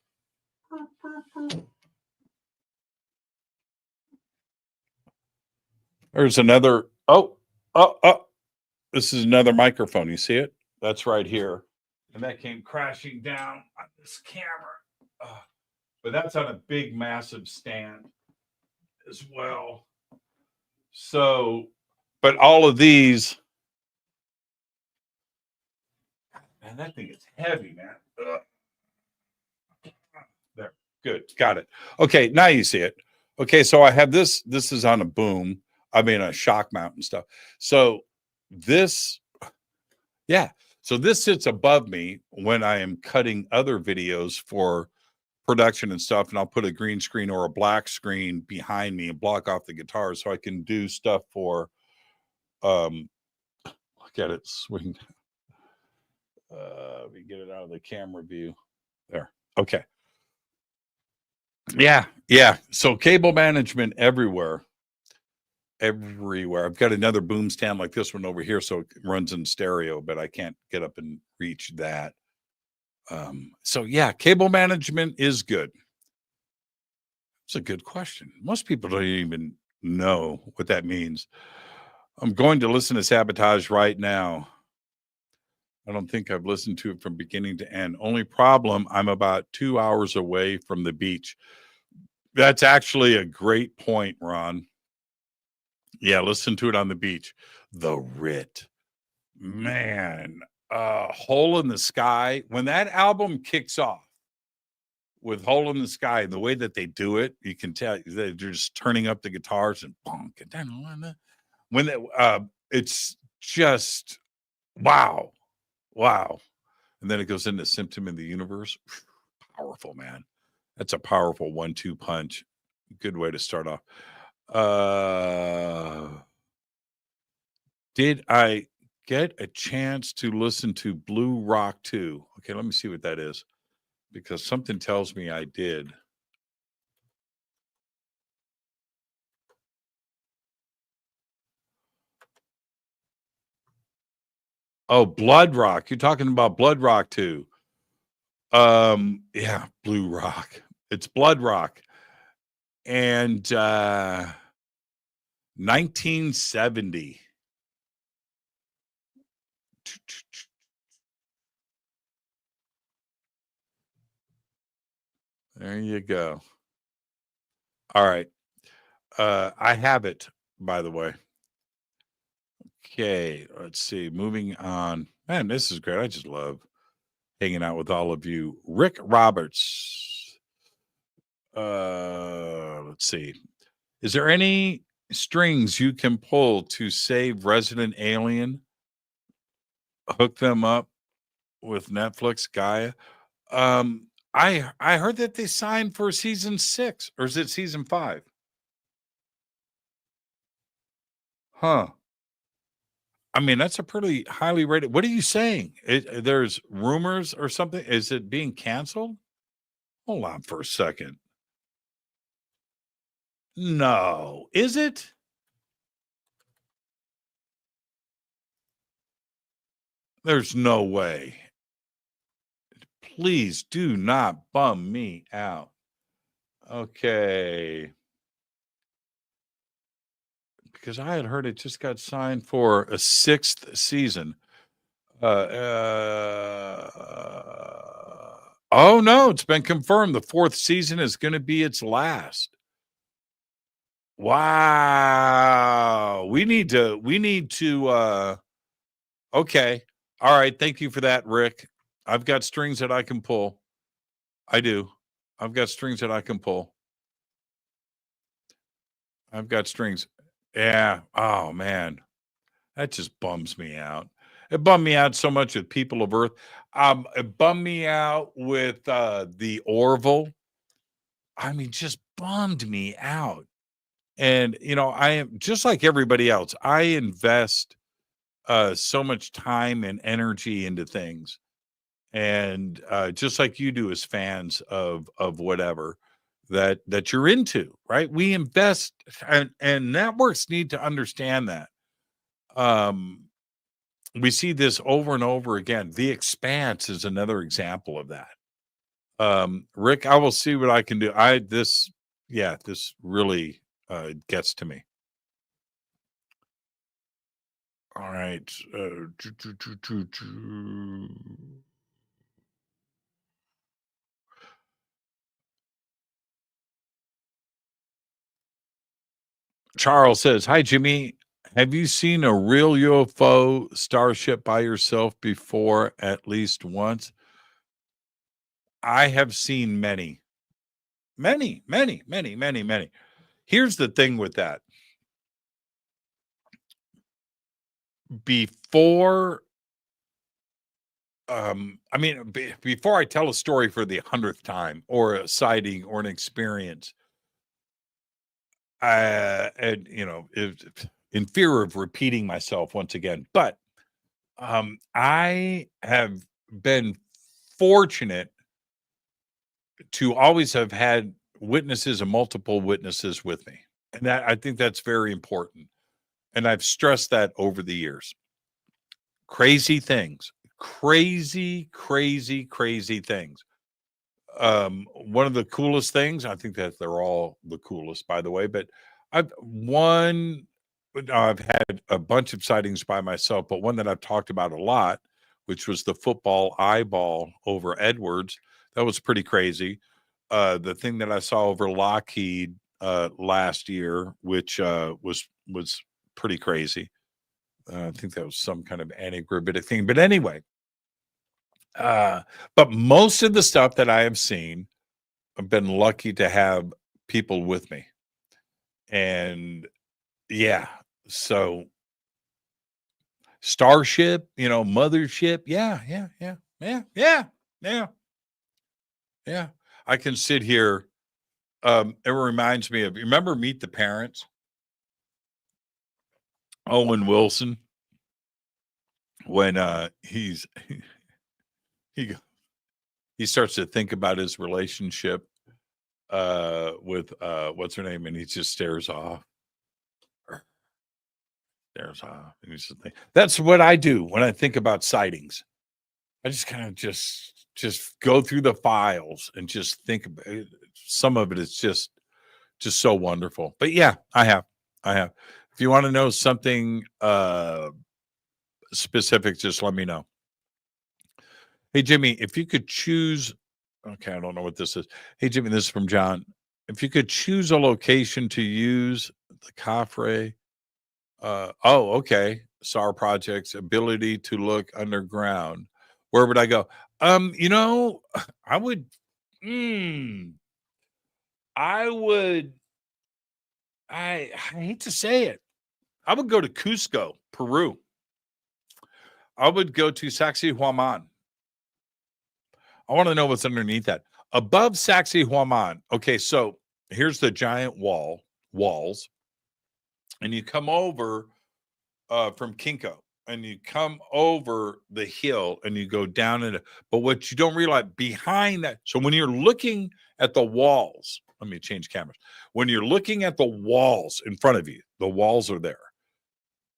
S5: There's another. This is another microphone. You see it? That's right here. And that came crashing down on this camera. But that's on a big, massive stand as well. So, but all of these. Man, that thing is heavy, man. There. Good. Got it. Okay. Now you see it. Okay. So I have this. This is on a boom. I mean, a shock mount and stuff. So this, yeah. So this sits above me when I am cutting other videos for production and stuff. And I'll put a green screen or a black screen behind me and block off the guitar so I can do stuff for, look at it swing. Let me get it out of the camera view there. Okay. Yeah. So cable management everywhere. I've got another boom stand like this one over here, so it runs in stereo, but I can't get up and reach that. So yeah, cable management is good. It's a good question. Most people don't even know what that means. I'm going to listen to Sabotage right now. I don't think I've listened to it from beginning to end. Only problem, I'm about 2 hours away from the beach. That's actually a great point, Ron. Yeah, listen to it on the beach. The Writ. Man, Hole in the Sky. When that album kicks off with Hole in the Sky, and the way that they do it, you can tell they're just turning up the guitars and bonk. When it's just wow. Wow. And then it goes into Symptom in the Universe. Powerful, man. That's a powerful 1-2 punch. Good way to start off. Did I get a chance to listen to Blue Rock 2? Okay, let me see what that is. Because something tells me I did. Oh, Blood Rock. You're talking about Blood Rock 2. Yeah, Blue Rock. It's Blood Rock. And 1970. There you go. All right. I have it, by the way. Okay, let's see. Moving on. Man, this is great. I just love hanging out with all of you. Rick Roberts. Let's see. Is there any strings you can pull to save Resident Alien? Hook them up with Netflix, Gaia. I heard that they signed for season 6, or is it season 5? Huh. I mean, that's a pretty highly rated. What are you saying? There's rumors or something. Is it being canceled? Hold on for a second. No, is it? There's no way. Please do not bum me out. Okay. Because I had heard it just got signed for a 6th season. Oh no, it's been confirmed. The 4th season is going to be its last. Wow. We need to okay. All right, thank you for that, Rick. I've got strings that I can pull. I do. I've got strings that I can pull. I've got strings. Yeah. Oh man. That just bums me out. It bummed me out so much with People of Earth. It bummed me out with the Orville. I mean, just bummed me out. And I am just like everybody else. I invest so much time and energy into things, and just like you do as fans of whatever that you're into, right? We invest, and networks need to understand that. We see this over and over again. The Expanse is another example of that. Rick, I will see what I can do. This really gets to me. All right. Charles says, "Hi, Jimmy. Have you seen a real UFO starship by yourself before at least once?" I have seen many. Many, many, many, many, many. Here's the thing with that. Before before I tell a story for the 100th time, or a sighting, or an experience, and in fear of repeating myself once again, but I have been fortunate to always have had witnesses and multiple witnesses with me, and that I think that's very important, and I've stressed that over the years. Crazy things, crazy things. One of the coolest things, I think that they're all the coolest, by the way, but I've had a bunch of sightings by myself, but one that I've talked about a lot which was the football eyeball over Edwards. That was pretty crazy. The thing that I saw over Lockheed last year, which was pretty crazy. I think that was some kind of anti-gravitic thing. But anyway, but most of the stuff that I have seen, I've been lucky to have people with me. And yeah, so Starship, Mothership. Yeah. I can sit here. It reminds me of, remember Meet the Parents? Owen Wilson, when he starts to think about his relationship with what's her name, and he just stares off. And he's just that's what I do when I think about sightings. I just kind of just go through the files and just think about it. Some of it is just so wonderful. But yeah, I have. If you want to know something specific, just let me know. Hey, Jimmy, if you could choose, okay, I don't know what this is. Hey, Jimmy, this is from John. If you could choose a location to use the Cafre, okay, SAR project's ability to look underground, where would I go? I would, I hate to say it, I would go to Cusco, Peru. I would go to Saksi Waman. I want to know what's underneath that. Above Saksi Waman. Okay, so here's the giant walls. And you come over from Kinko. And you come over the hill and you go down into, but what you don't realize behind that. So when you're looking at the walls, let me change cameras. When you're looking at the walls in front of you, the walls are there.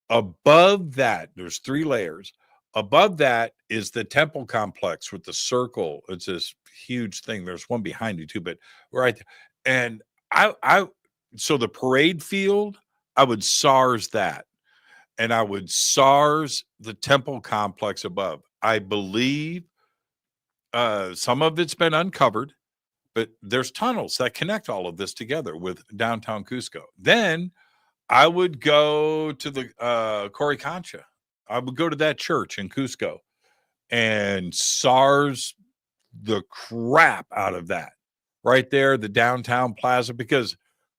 S5: Above that, there's 3 layers. Above that is the temple complex with the circle. It's this huge thing. There's one behind you too, but right there. And so the parade field, I would SARS that. And I would SARS the temple complex above. I believe some of it's been uncovered, but there's tunnels that connect all of this together with downtown Cusco. Then I would go to the Coricancha. I would go to that church in Cusco and SARS the crap out of that. Right there, the downtown plaza, because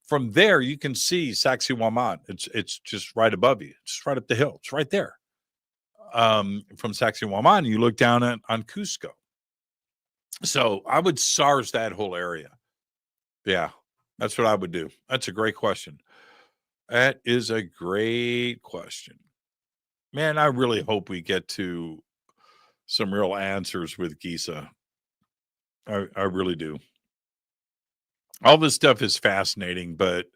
S5: from there, you can see Saksi Waman. It's just right above you. It's right up the hill. It's right there. From Saksi Waman, you look down on Cusco. So I would SARS that whole area. Yeah, that's what I would do. That's a great question. That is a great question. Man, I really hope we get to some real answers with Giza. I really do. All this stuff is fascinating, but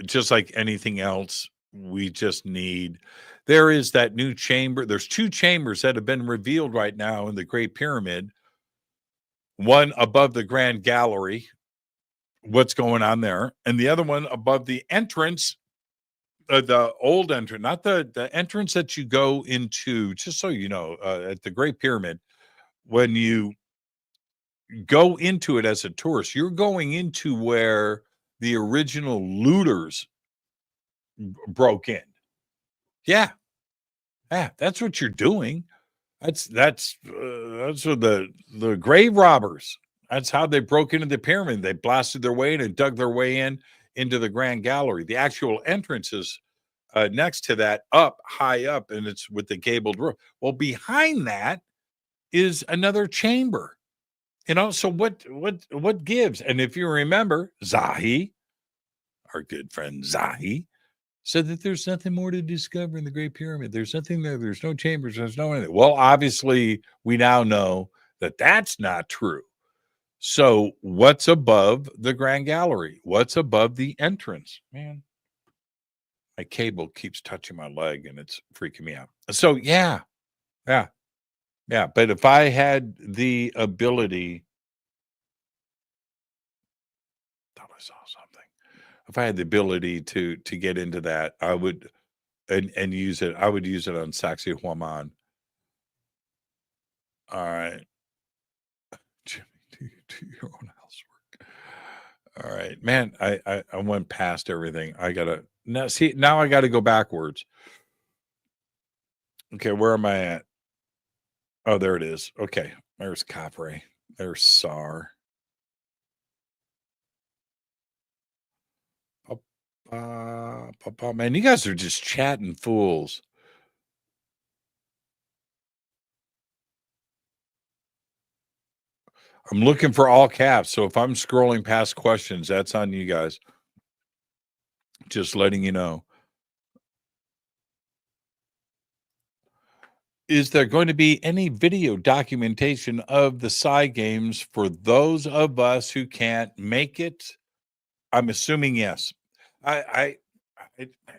S5: just like anything else, we just need, there is that new chamber. There's 2 chambers that have been revealed right now in the Great Pyramid. One above the Grand Gallery, what's going on there, and the other one above the entrance, the old entrance, not the entrance that you go into, just so you know, at the Great Pyramid. When you go into it as a tourist, you're going into where the original looters broke in. Yeah, that's what you're doing. That's what the grave robbers. That's how they broke into the pyramid. They blasted their way in and dug their way into the Grand Gallery. The actual entrance is next to that, high up, and it's with the gabled roof. Well, behind that is another chamber. So what gives? And if you remember, Zahi, our good friend Zahi, said that there's nothing more to discover in the Great Pyramid. There's nothing there. There's no chambers. There's no anything. Well, obviously, we now know that that's not true. So what's above the Grand Gallery? What's above the entrance? Man, my cable keeps touching my leg and it's freaking me out. So yeah. But if I had the ability, thought I saw something. If I had the ability to get into that, I would and use it. I would use it on Saksi Waman. All right. Jimmy, do your own housework. All right, man. I went past everything. I gotta now I gotta go backwards. Okay, where am I at? Oh, there it is. Okay. There's Capre. There's SAR. Man, you guys are just chatting fools. I'm looking for all caps. So if I'm scrolling past questions, that's on you guys. Just letting you know. Is there going to be any video documentation of the PSI Games for those of us who can't make it? I'm assuming yes.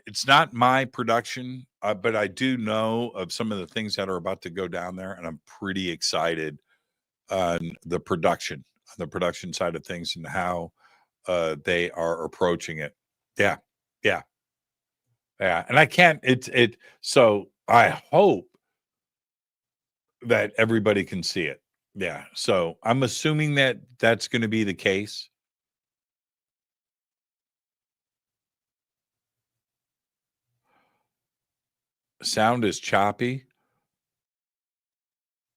S5: It's not my production, but I do know of some of the things that are about to go down there, and I'm pretty excited on the production side of things and how they are approaching it. Yeah. And I can't. So I hope that everybody can see it. Yeah. So I'm assuming that that's going to be the case. Sound is choppy.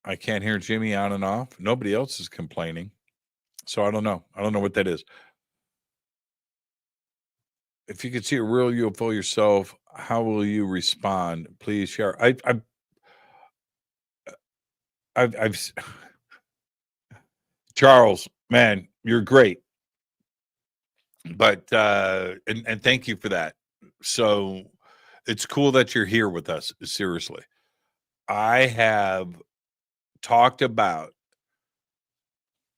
S5: I can't hear Jimmy on and off. Nobody else is complaining. So I don't know. I don't know what that is. If you could see a real UFO yourself, how will you respond? Please share. I've Charles, man, you're great. But and thank you for that. So it's cool that you're here with us. Seriously. I have talked about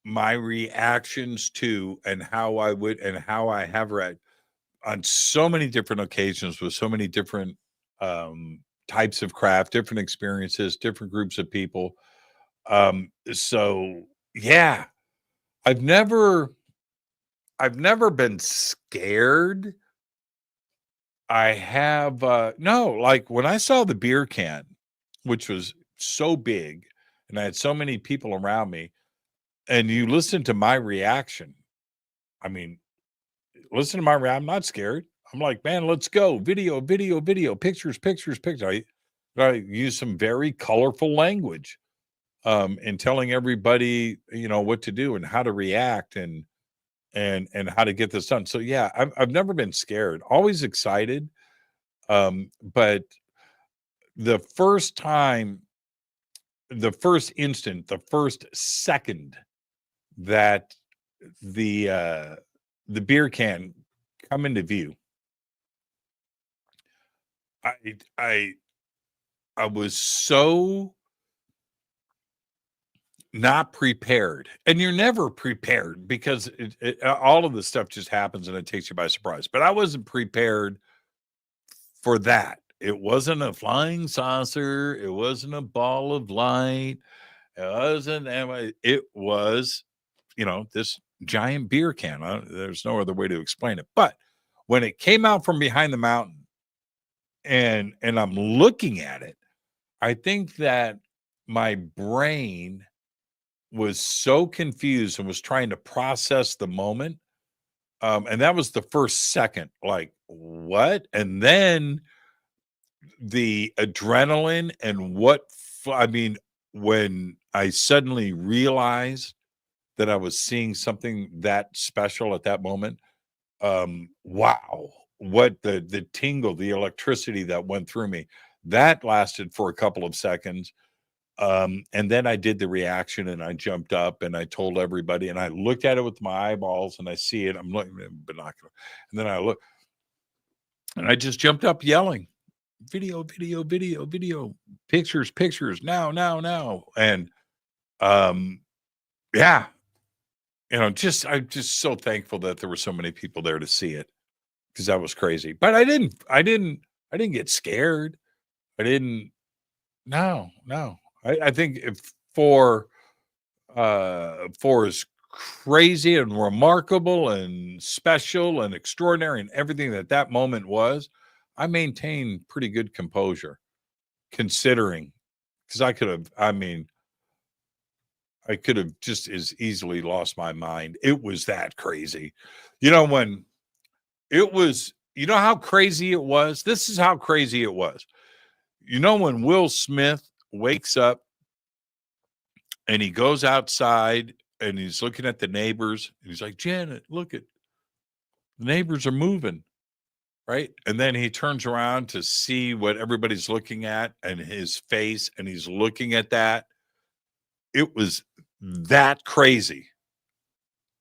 S5: my reactions to and how I would and how I have read on so many different occasions with so many different types of craft, different experiences, different groups of people. So yeah, I've never been scared. I have no, like when I saw the beer can, which was so big, and I had so many people around me, and you listen to my reaction. I mean, listen to my reaction. I'm not scared. I'm like, man, let's go. Video, pictures. I use some very colorful language in telling everybody, what to do and how to react and how to get this done. So yeah, I've never been scared, always excited. But the first time, the first instant, the first second that the beer can come into view, I was so not prepared, and you're never prepared because all of the stuff just happens and it takes you by surprise. But I wasn't prepared for that. It wasn't a flying saucer. It wasn't a ball of light. It was, this giant beer can. There's no other way to explain it. But when it came out from behind the mountain and I'm looking at it, I think that my brain was so confused and was trying to process the moment. And that was the first second, like, what? And then the adrenaline and when I suddenly realized that I was seeing something that special at that moment, wow, what the tingle, the electricity that went through me, that lasted for a couple of seconds. And then I did the reaction and I jumped up and I told everybody and I looked at it with my eyeballs and I see it. I'm looking at binocular. And then I look and I just jumped up yelling, video, pictures, now. And yeah, I'm just so thankful that there were so many people there to see it because that was crazy. But I didn't get scared. No. I think for as crazy and remarkable and special and extraordinary and everything that moment was, I maintained pretty good composure considering, because I could have, I could have just as easily lost my mind. It was that crazy. You know, when it was, you know how crazy it was? This is how crazy it was. You know, when Will Smith wakes up and he goes outside and he's looking at the neighbors and he's like, Janet, look at the neighbors are moving. Right. And then he turns around to see what everybody's looking at and his face, and he's looking at that. It was that crazy.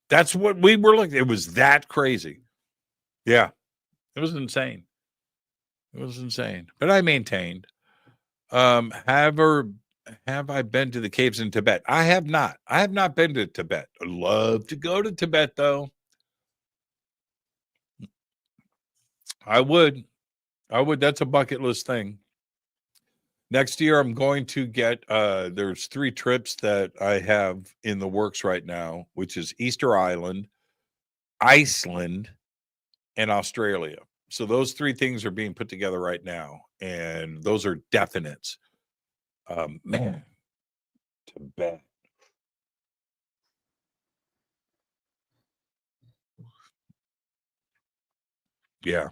S5: That's what we were looking at. It was that crazy. Yeah. It was insane. It was insane. But I maintained. Have I been to the caves in Tibet? I have not. I have not been to Tibet. I'd love to go to Tibet, though. I would. That's a bucket list thing. Next year, I'm going to get, there's 3 trips that I have in the works right now, which is Easter Island, Iceland, and Australia. So those 3 things are being put together right now, and those are definites. Man, Tibet. Yeah.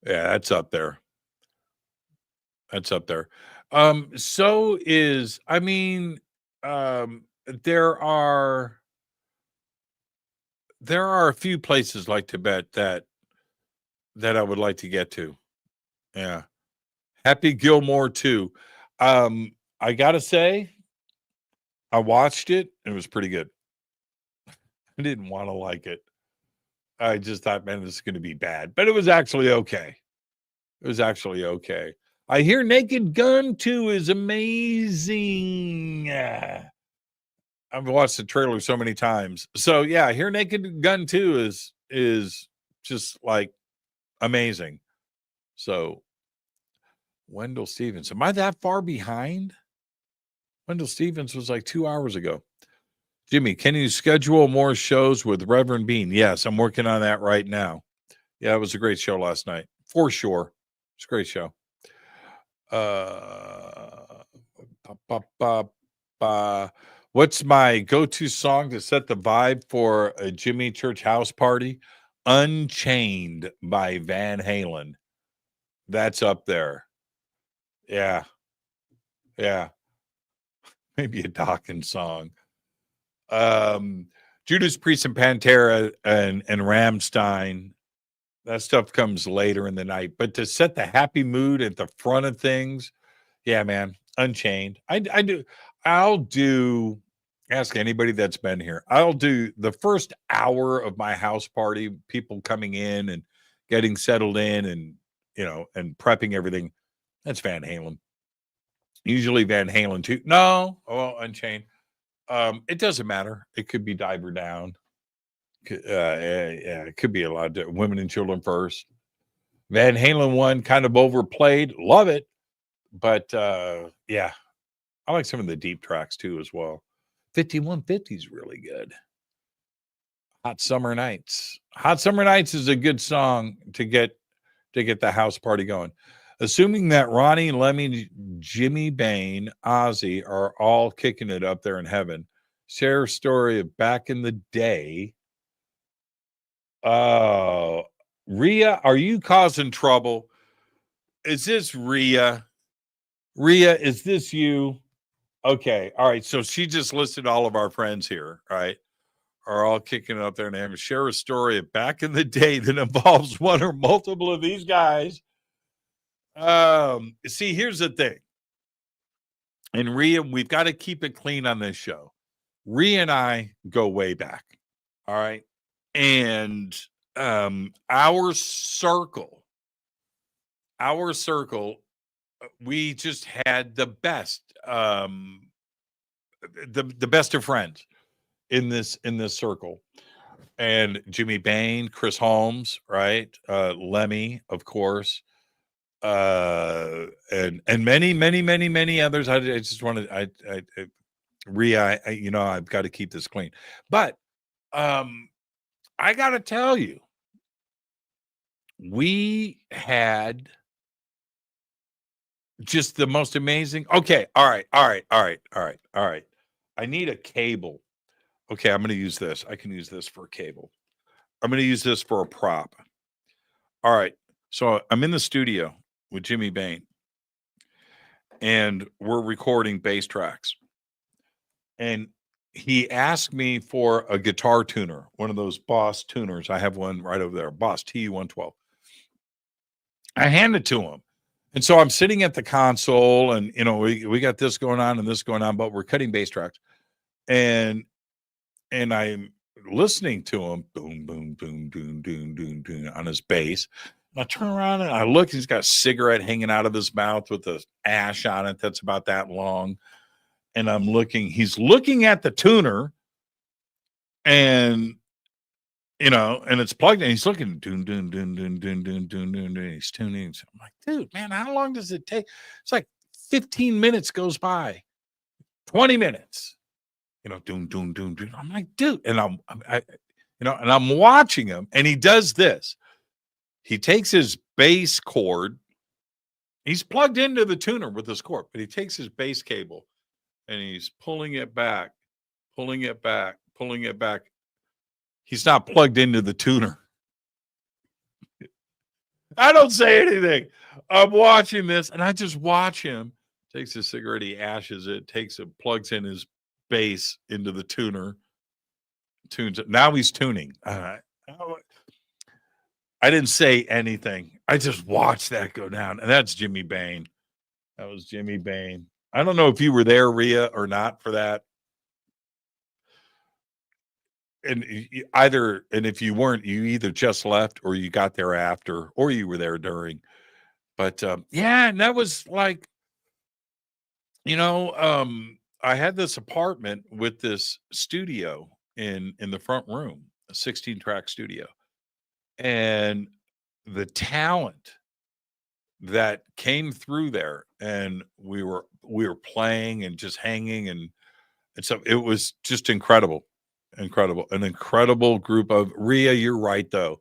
S5: Yeah, that's up there. That's up there. So is, I mean, there are a few places like Tibet that I would like to get to. Yeah. Happy Gilmore too. I gotta say, I watched it. It was pretty good. I didn't want to like it. I just thought, man, this is going to be bad, but it was actually okay. It was actually okay. I hear Naked Gun 2 is amazing. I've watched the trailer so many times. So yeah, I hear Naked Gun 2 is just like amazing. So Wendell Stevens, am I that far behind? Wendell Stevens was like 2 hours ago. Jimmy, can you schedule more shows with Reverend Bean? Yes, I'm working on that right now. Yeah, it was a great show last night, for sure. It's a great show. What's my go-to song to set the vibe for a Jimmy Church house party? Unchained by Van Halen. That's up there. Yeah. Yeah. Maybe a Dawkins song. Judas Priest and Pantera and Rammstein. That stuff comes later in the night. But to set the happy mood at the front of things, yeah, man, Unchained. I'll do, ask anybody that's been here. I'll do the first hour of my house party, people coming in and getting settled in and, you know, and prepping everything. That's Van Halen. Usually Van Halen too. No, well, Unchained. It doesn't matter. It could be Diver Down. Yeah, it could be a lot of Women and Children First. Van Halen one kind of overplayed. Love it. But yeah, I like some of the deep tracks too as well. 5150 is really good. Hot Summer Nights. Hot Summer Nights is a good song to get the house party going. Assuming that Ronnie, Lemmy, Jimmy Bane, Ozzy are all kicking it up there in heaven. Share a story of back in the day. Rhea, are you causing trouble? Is this Rhea? Rhea, is this you? Okay. All right. So she just listed all of our friends here, right? Are all kicking it up there and having share a story of back in the day that involves one or multiple of these guys. See, here's the thing. And Rhea, we've got to keep it clean on this show. Rhea and I go way back. All right. And our circle, we just had the best, the best of friends in this circle. And Jimmy Bain, Chris Holmes, right? Lemmy, of course. And many others. I just wanted, Rhea, you know, I've got to keep this clean. But I got to tell you, we had just the most amazing. Okay. All right. I need a cable. Okay, I'm going to use this. I can use this for a cable. I'm going to use this for a prop. All right. So I'm in the studio with Jimmy Bane, and we're recording bass tracks. And he asked me for a guitar tuner, one of those Boss tuners. I have one right over there, Boss TU-112. I hand it to him. And so I'm sitting at the console, and, you know, we got this going on and this going on, but we're cutting bass tracks. And I'm listening to him, boom, boom, boom, boom, boom, boom, boom, on his bass. And I turn around and I look, he's got a cigarette hanging out of his mouth with the ash on it that's about that long. And I'm looking, he's looking at the tuner, and, you know, and it's plugged in. He's looking, doon, doon, doon, doon, doon, doon, doon, doon, doon. He's tuning. So I'm like, dude, man, how long does it take? It's like 15 minutes goes by, 20 minutes, you know, doon, doon, doon, doon. I'm like, dude, and I'm watching him, and he does this. He takes his bass cord. He's plugged into the tuner with his cord, but he takes his bass cable and he's pulling it back, pulling it back, pulling it back. He's not plugged into the tuner. I don't say anything. I'm watching this, and I just watch him. Takes his cigarette, he ashes it, takes it, plugs in his bass into the tuner, tunes it. Now he's tuning. I didn't say anything. I just watched that go down, and that's Jimmy Bane. That was Jimmy Bane. I don't know if you were there, Rhea, or not for that. And if you weren't, you either just left or you got there after, or you were there during. But yeah, and that was like, you know, I had this apartment with this studio in the front room, a 16-track studio. And the talent that came through there, and we were playing and just hanging, and so it was just incredible, an incredible group of. Rhea, you're right though.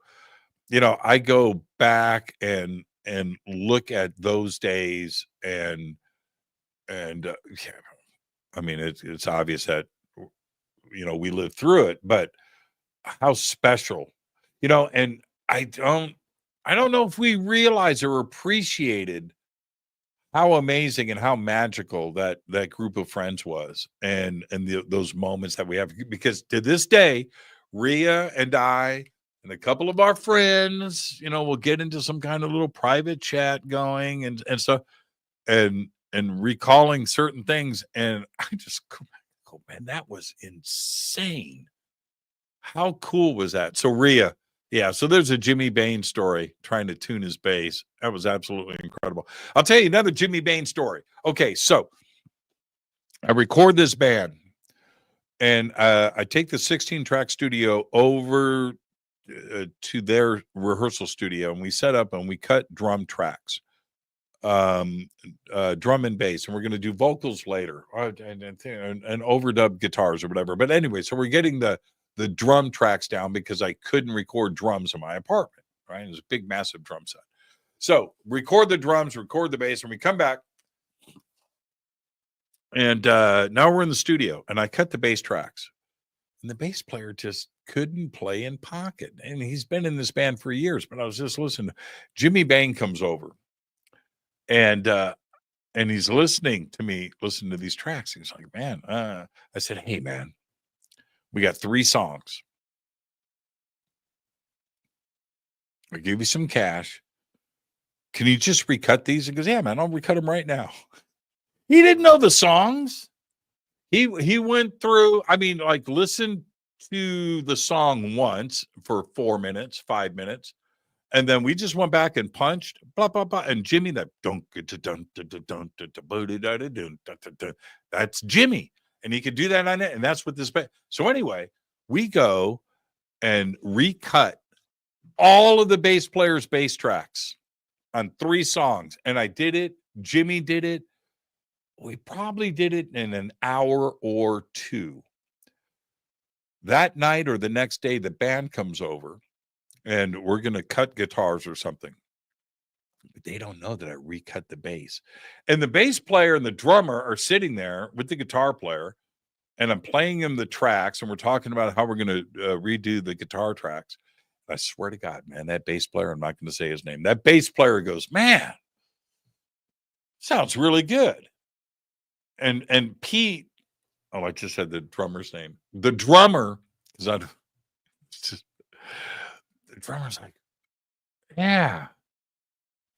S5: You know, I go back and look at those days, and I mean, it's obvious that, you know, we lived through it, but how special, you know. And I don't know if we realize or appreciated how amazing and how magical that group of friends was, and those moments that we have, because to this day, Rhea and I and a couple of our friends, you know, we'll get into some kind of little private chat going and stuff, and recalling certain things, and I just go back and go, man, that was insane. How cool was that? So Rhea, yeah, so there's a Jimmy Bane story trying to tune his bass. That was absolutely incredible. I'll tell you another Jimmy Bane story. Okay, so I record this band, and I take the 16-track studio over to their rehearsal studio, and we set up and we cut drum tracks, drum and bass, and we're going to do vocals later, and overdub guitars or whatever. But anyway, so we're getting the drum tracks down because I couldn't record drums in my apartment, right? It was a big, massive drum set. So record the drums, record the bass, and we come back. And now we're in the studio, and I cut the bass tracks. And the bass player just couldn't play in pocket. And he's been in this band for years, but I was just listening. Jimmy Bane comes over, and he's listening to me, listen to these tracks. He's like, man, I said, hey, man, we got 3 songs. I'll give you some cash. Can you just recut these? He goes, yeah, man, I'll recut them right now. He didn't know the songs. He went through, I mean, like, listened to the song once for 4 minutes, 5 minutes. And then we just went back and punched, blah, blah, blah. And Jimmy, that's Jimmy. And he could do that on it. And that's what this band. So anyway, we go and recut all of the bass players' bass tracks on 3 songs. And I did it. Jimmy did it. We probably did it in an hour or 2. That night or the next day, the band comes over, and we're going to cut guitars or something. But they don't know that I recut the bass. And the bass player and the drummer are sitting there with the guitar player, and I'm playing him the tracks, and we're talking about how we're going to redo the guitar tracks. I swear to God, man, that bass player, I'm not going to say his name, that bass player goes, man, sounds really good. And Pete, oh, I just said the drummer's name. The drummer, the drummer's like, yeah,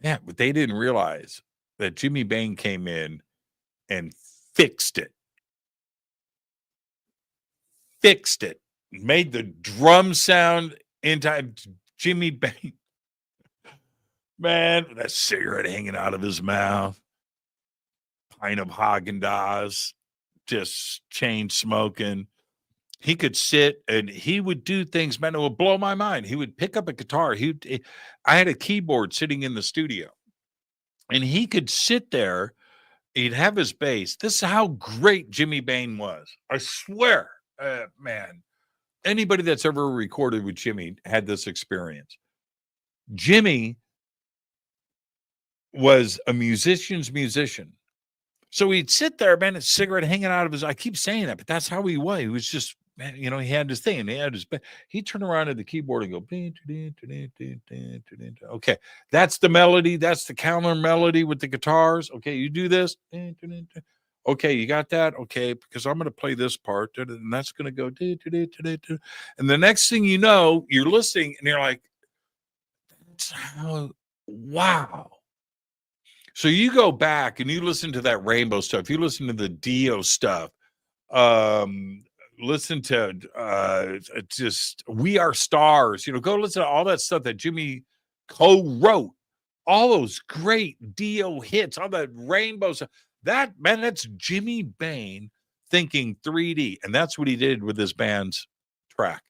S5: but they didn't realize that Jimmy Bane came in and fixed it, made the drum sound in time. Jimmy Bane, man, with that cigarette hanging out of his mouth, pint of Haagen-Dazs, just chain smoking. He could sit and he would do things, man, it would blow my mind. He would pick up a guitar. I had a keyboard sitting in the studio, and he could sit there. He'd have his bass. This is how great Jimmy Bane was. I swear, man, anybody that's ever recorded with Jimmy had this experience. Jimmy was a musician's musician. So he'd sit there, man, a cigarette hanging out of his, I keep saying that, but that's how he was. He was just, man, you know, he had his thing, and he had his, he'd turn around at the keyboard and go, okay, that's the melody. That's the counter melody with the guitars. Okay, you do this. Okay, you got that? Okay, because I'm going to play this part, and that's going to go, and the next thing you know, you're listening, and you're like, that's how, wow. So you go back and you listen to that Rainbow stuff. You listen to the Dio stuff. Listen to just We Are Stars. You know, go listen to all that stuff that Jimmy co-wrote. All those great Dio hits, all that Rainbow stuff. That, man, that's Jimmy Bane thinking 3D. And that's what he did with his band's track.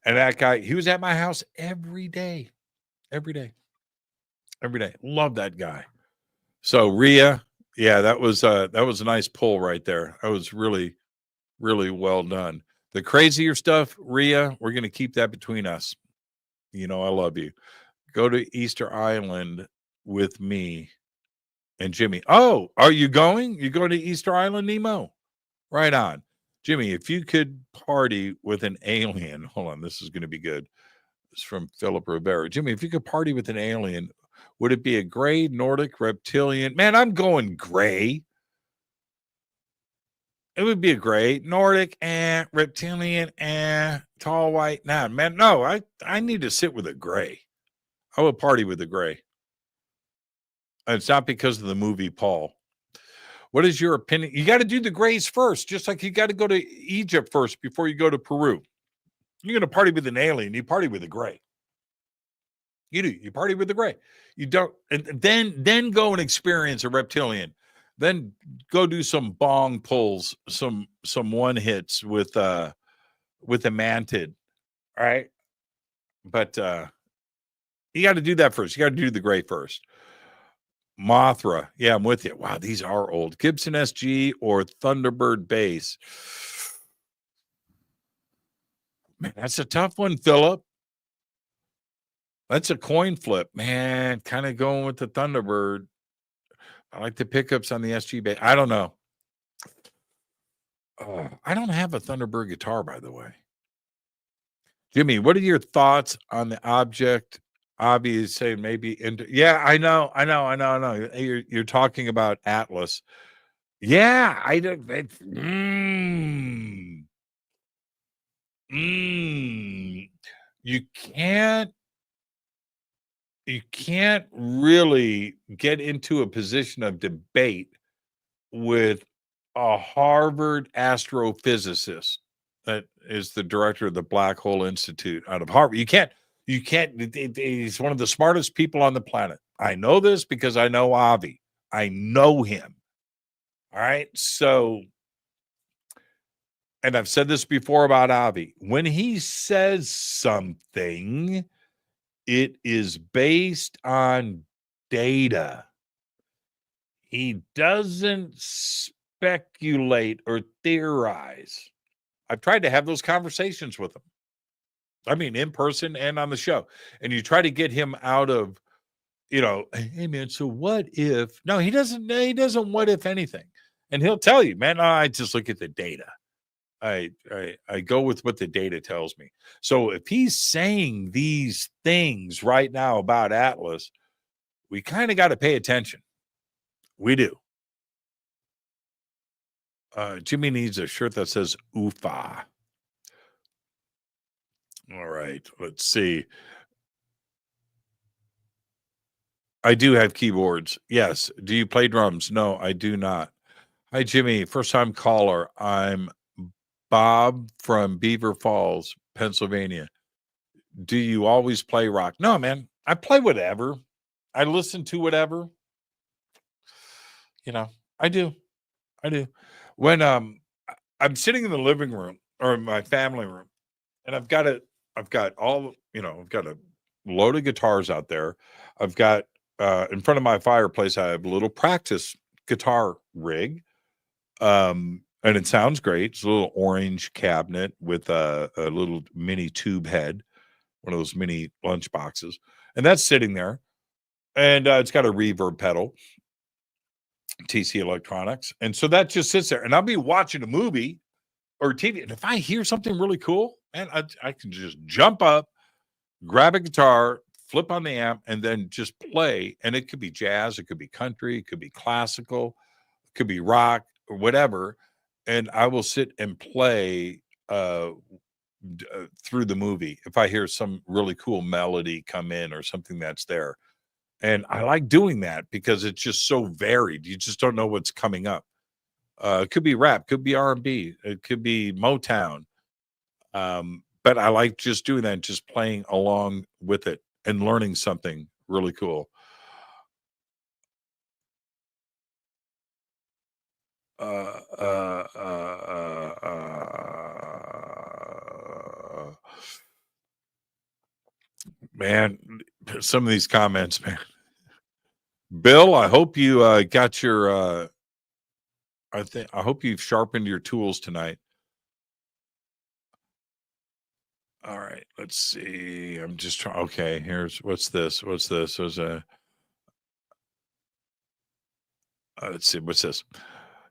S5: And that guy, he was at my house every day. Every day. Love that guy. So Rhea, yeah, that was a nice pull right there. That was really, really well done. The crazier stuff, Rhea, we're going to keep that between us. You know, I love you. Go to Easter Island with me and Jimmy. Oh, are you going? You going to Easter Island, Nemo? Right on. Jimmy, if you could party with an alien, hold on, this is going to be good. It's from Philip Rivera. Jimmy, if you could party with an alien, would it be a gray, Nordic, reptilian? Man, I'm going gray. It would be a gray, Nordic, reptilian, tall, white. Nah, man, no, I need to sit with a gray. I would party with a gray. And it's not because of the movie Paul. What is your opinion? You got to do the grays first, just like you got to go to Egypt first before you go to Peru. You're going to party with an alien, you party with a gray. You do. You party with the gray. You don't, and then go and experience a reptilian. Then go do some bong pulls, some one hits with a mantid. All right. But you got to do that first. You got to do the gray first. Mothra. Yeah, I'm with you. Wow, these are old. Gibson SG or Thunderbird bass. Man, that's a tough one, Philip. That's a coin flip, man. Kind of going with the Thunderbird. I like the pickups on the SG bass. I don't know. I don't have a Thunderbird guitar, by the way. Jimmy, what are your thoughts on the object? Avi is saying maybe yeah, I know. You're talking about Atlas. Yeah, I don't. You can't really get into a position of debate with a Harvard astrophysicist that is the director of the Black Hole Institute out of Harvard. You can't, he's one of the smartest people on the planet. I know this because I know Avi. I know him. All right. So, and I've said this before about Avi. When he says something, it is based on data. He doesn't speculate or theorize. I've tried to have those conversations with him. I mean, in person and on the show. And you try to get him out of, hey man, so what if? No, he doesn't what if anything. And he'll tell you, man, I just look at the data. I go with what the data tells me. So if he's saying these things right now about Atlas, we kind of got to pay attention. We do. Jimmy needs a shirt that says UFA. All right, let's see. I do have keyboards. Yes. Do you play drums? No, I do not. Hi, Jimmy. First time caller. I'm Bob from Beaver Falls, Pennsylvania. Do you always play rock? No, man. I play whatever. I listen to whatever. You know, I do. When I'm sitting in the living room or my family room, and I've got a load of guitars out there. I've got in front of my fireplace, I have a little practice guitar rig. And it sounds great. It's a little orange cabinet with a little mini tube head, one of those mini lunch boxes. And that's sitting there. And it's got a reverb pedal, TC Electronics. And so that just sits there. And I'll be watching a movie or TV. And if I hear something really cool, man, I can just jump up, grab a guitar, flip on the amp, and then just play. And it could be jazz, it could be country, it could be classical, it could be rock or whatever. And I will sit and play through the movie if I hear some really cool melody come in or something that's there. And I like doing that because it's just so varied. You just don't know what's coming up. It could be rap, could be R&B, it could be Motown. But I like just doing that, just playing along with it and learning something really cool. Man, some of these comments, man. Bill, I hope you got your I hope you've sharpened your tools tonight. All right, let's see. I'm just trying. Okay, here's what's this? What's this? There's a let's see. What's this?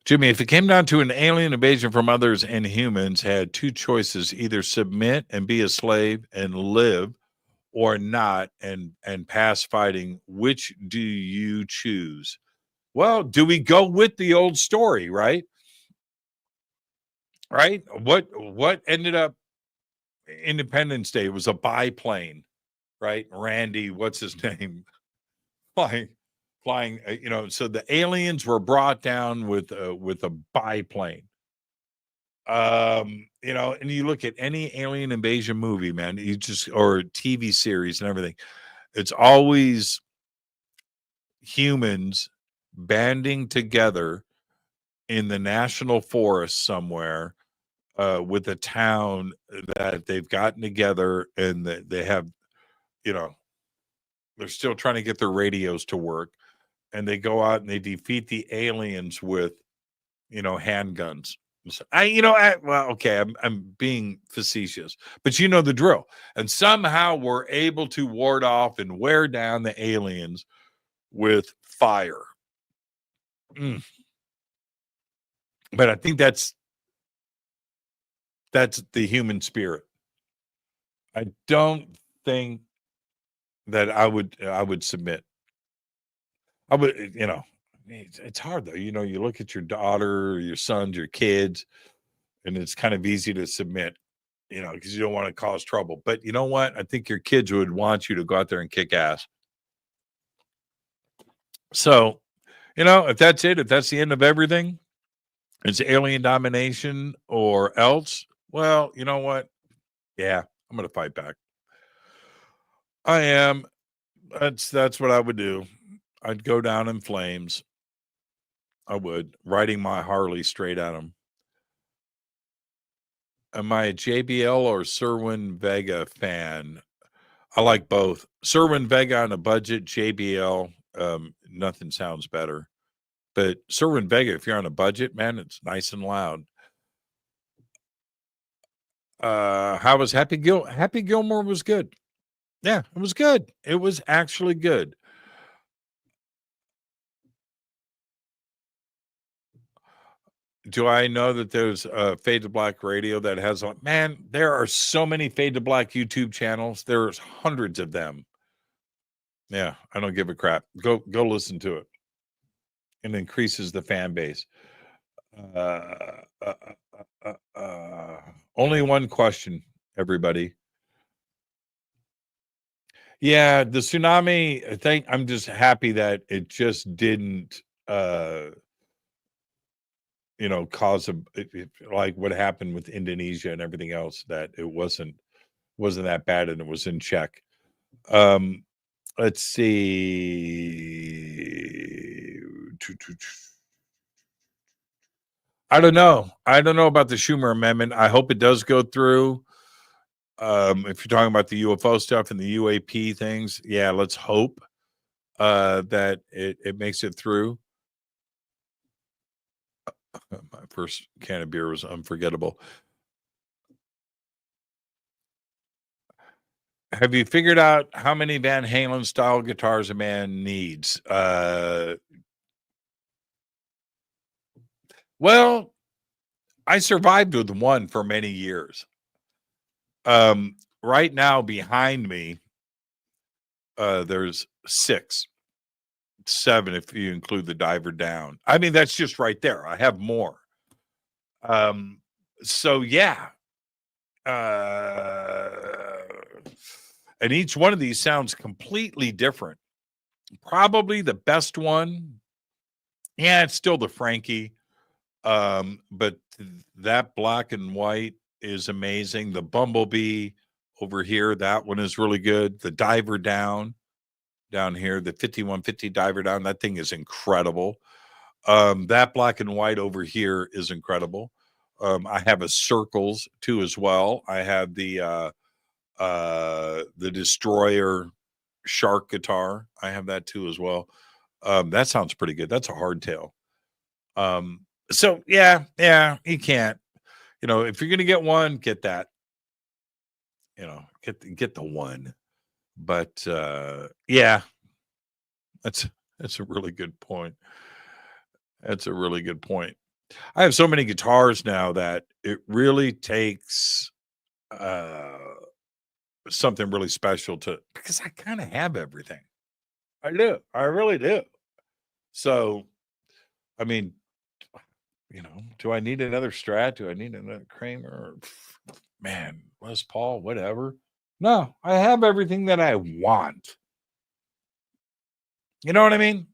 S5: Jimmy, if it came down to an alien invasion from others and humans had two choices, either submit and be a slave and live or not and pass fighting, which do you choose? Well, do we go with the old story, right? Right? What ended up Independence Day? It was a biplane, right? Randy, what's his name? Flying, so the aliens were brought down with a biplane. And you look at any alien invasion movie, man, or TV series and everything, it's always humans banding together in the national forest somewhere with a town that they've gotten together and that they have, they're still trying to get their radios to work, and they go out and they defeat the aliens with, handguns. I'm being facetious, but you know the drill. And somehow we're able to ward off and wear down the aliens with fire. But I think that's the human spirit. I don't think that I would submit. I would, it's hard though. You look at your daughter, your sons, your kids, and it's kind of easy to submit, because you don't want to cause trouble. But you know what? I think your kids would want you to go out there and kick ass. So, if that's it, if that's the end of everything, it's alien domination or else. Well, you know what? Yeah, I'm going to fight back. I am. That's what I would do. I'd go down in flames. I would, riding my Harley straight at them. Am I a JBL or Serwin Vega fan? I like both. Serwin Vega on a budget, JBL, nothing sounds better. But Serwin Vega, if you're on a budget, man, it's nice and loud. How was Happy Gilmore? Happy Gilmore was good. Yeah, it was good. It was actually good. Do I know that there's a Fade to Black radio that has on? Man, there are so many Fade to Black YouTube channels. There's hundreds of them. Yeah, I don't give a crap. Go listen to it. It increases the fan base. Only one question, everybody. Yeah, the tsunami, I'm just happy that it just didn't cause like what happened with Indonesia and everything else, that it wasn't that bad and it was in check. Let's see. I don't know. I don't know about the Schumer amendment. I hope it does go through. If you're talking about the UFO stuff and the UAP things, yeah, let's hope that it makes it through. My first can of beer was unforgettable. Have you figured out how many Van Halen style guitars a man needs? Well, I survived with one for many years. Right now behind me, there's 6, 7 if you include the diver down. I mean, that's just right there. I have more. So yeah. And each one of these sounds completely different. Probably the best one, yeah, it's still the Frankie. But that black and white is amazing. The Bumblebee over here, that one is really good. The diver down here, the 5150 diver down, that thing is incredible. That black and white over here is incredible. I have a Circles too as well. I have the Destroyer Shark guitar. I have that too as well. That sounds pretty good. That's a hardtail. So yeah, you can't. If you're gonna get one, get that. Get the one. But yeah, that's a really good point. That's a really good point. I have so many guitars now that it really takes something really special because I kind of have everything. I do. I really do. So, I mean, do I need another Strat? Do I need another Kramer? Man, Les Paul, whatever. No, I have everything that I want. You know what I mean?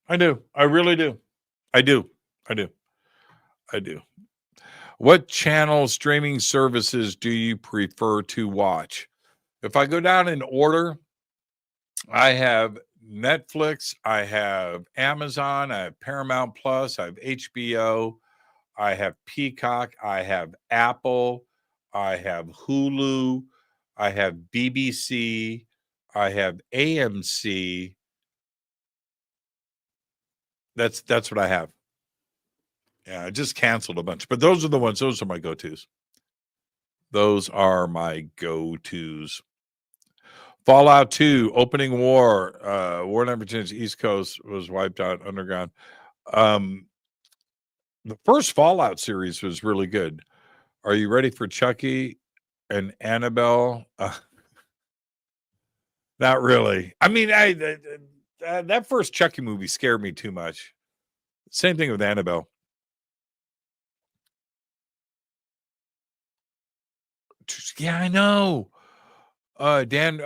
S5: I do. I really do. I do. What channel streaming services do you prefer to watch? If I go down in order, I have Netflix, I have Amazon, I have Paramount Plus, I have HBO, I have Peacock, I have Apple, I have Hulu, I have BBC, I have AMC. That's what I have. Yeah, I just canceled a bunch, but those are the ones. Those are my go-tos. Fallout 2, Opening War, War Number 10's East Coast was wiped out underground. The first Fallout series was really good. Are you ready for Chucky and Annabelle? Not really. I mean, that first Chucky movie scared me too much. Same thing with Annabelle. Yeah, I know. Dan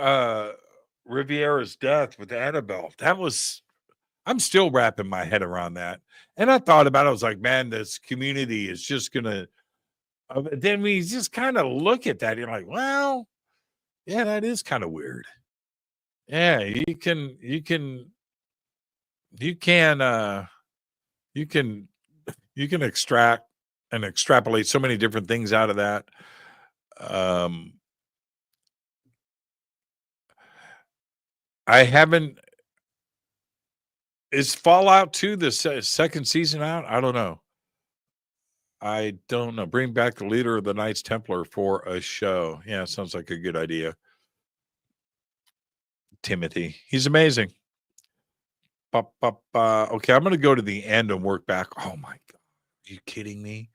S5: Riviera's death with Annabelle. I'm still wrapping my head around that. And I thought about it. I was like, man, this community is just gonna. Then we just kind of look at that. You're like, well, yeah, that is kind of weird. Yeah, you can extract and extrapolate so many different things out of that. I haven't. Is Fallout 2 the second season out? I don't know. Bring back the leader of the Knights Templar for a show. Yeah, sounds like a good idea. Timothy, he's amazing. Okay, I'm going to go to the end and work back. Oh my God, you kidding me?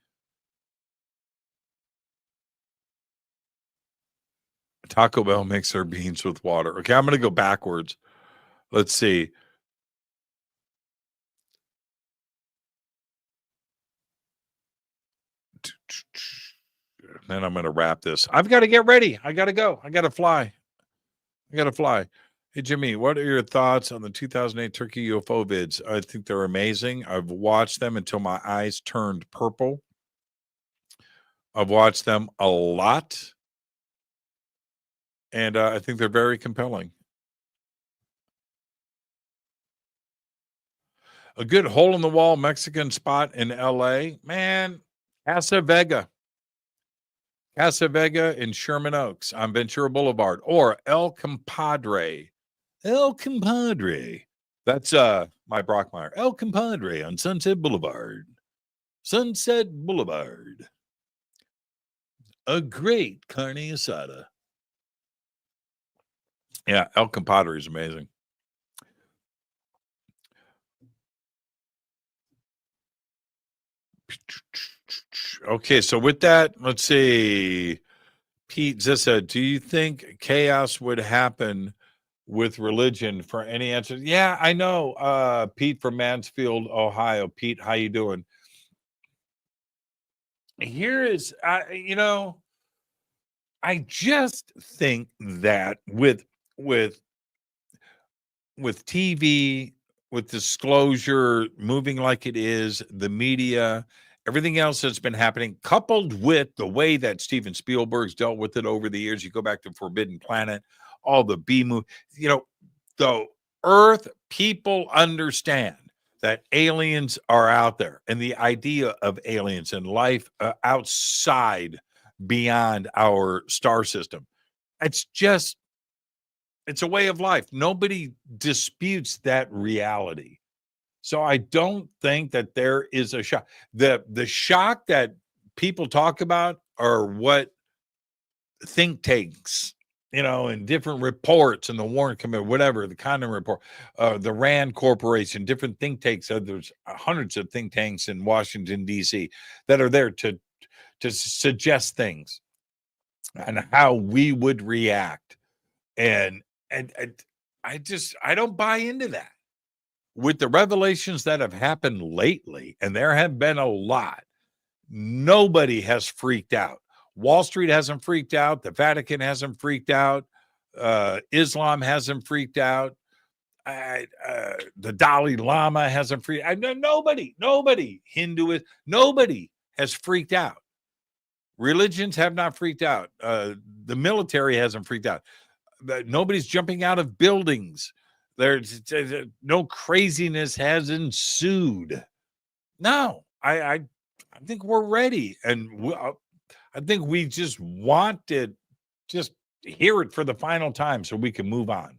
S5: Taco Bell makes their beans with water. Okay, I'm going to go backwards. Let's see. Then I'm going to wrap this. I've got to get ready. I got to go. I got to fly. Hey, Jimmy, what are your thoughts on the 2008 Turkey UFO vids? I think they're amazing. I've watched them until my eyes turned purple. I've watched them a lot. And I think they're very compelling. A good hole-in-the-wall Mexican spot in L.A., man, Casa Vega in Sherman Oaks on Ventura Boulevard, or El Compadre. That's my Brockmeyer. El Compadre on Sunset Boulevard. A great carne asada. Yeah, El Compadre is amazing. Okay, so with that, let's see. Pete Zissa, do you think chaos would happen with religion for any answer? Yeah, I know. Pete from Mansfield, Ohio. Pete, how you doing? Here is, I just think that with TV, with disclosure moving like it is, the media, everything else that's been happening, coupled with the way that Steven Spielberg's dealt with it over the years. You go back to Forbidden Planet, all the B movie, the Earth people understand that aliens are out there, and the idea of aliens and life outside, beyond our star system. It's a way of life. Nobody disputes that reality. So I don't think that there is a shock. The shock that people talk about are what think tanks, and different reports, and the Warren Committee, whatever, the Condon Report, the Rand Corporation, different think tanks. There's hundreds of think tanks in Washington, D.C. that are there to suggest things and how we would react. And I don't buy into that. With the revelations that have happened lately, and there have been a lot, nobody has freaked out. Wall Street hasn't freaked out. The Vatican hasn't freaked out. Islam hasn't freaked out. The Dalai Lama hasn't freaked out. Nobody, Hinduist, nobody has freaked out. Religions have not freaked out. The military hasn't freaked out. Nobody's jumping out of buildings. There's no craziness has ensued. No, I think we're ready, and I think we just want to just hear it for the final time so we can move on.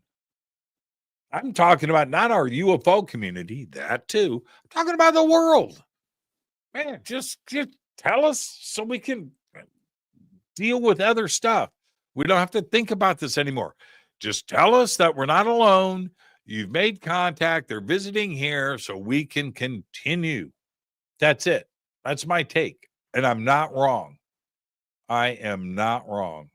S5: I'm talking about not our UFO community, that too. I'm talking about the world. Man, just tell us so we can deal with other stuff. We don't have to think about this anymore. Just tell us that we're not alone. You've made contact. They're visiting here so we can continue. That's it. That's my take. And I'm not wrong. I am not wrong.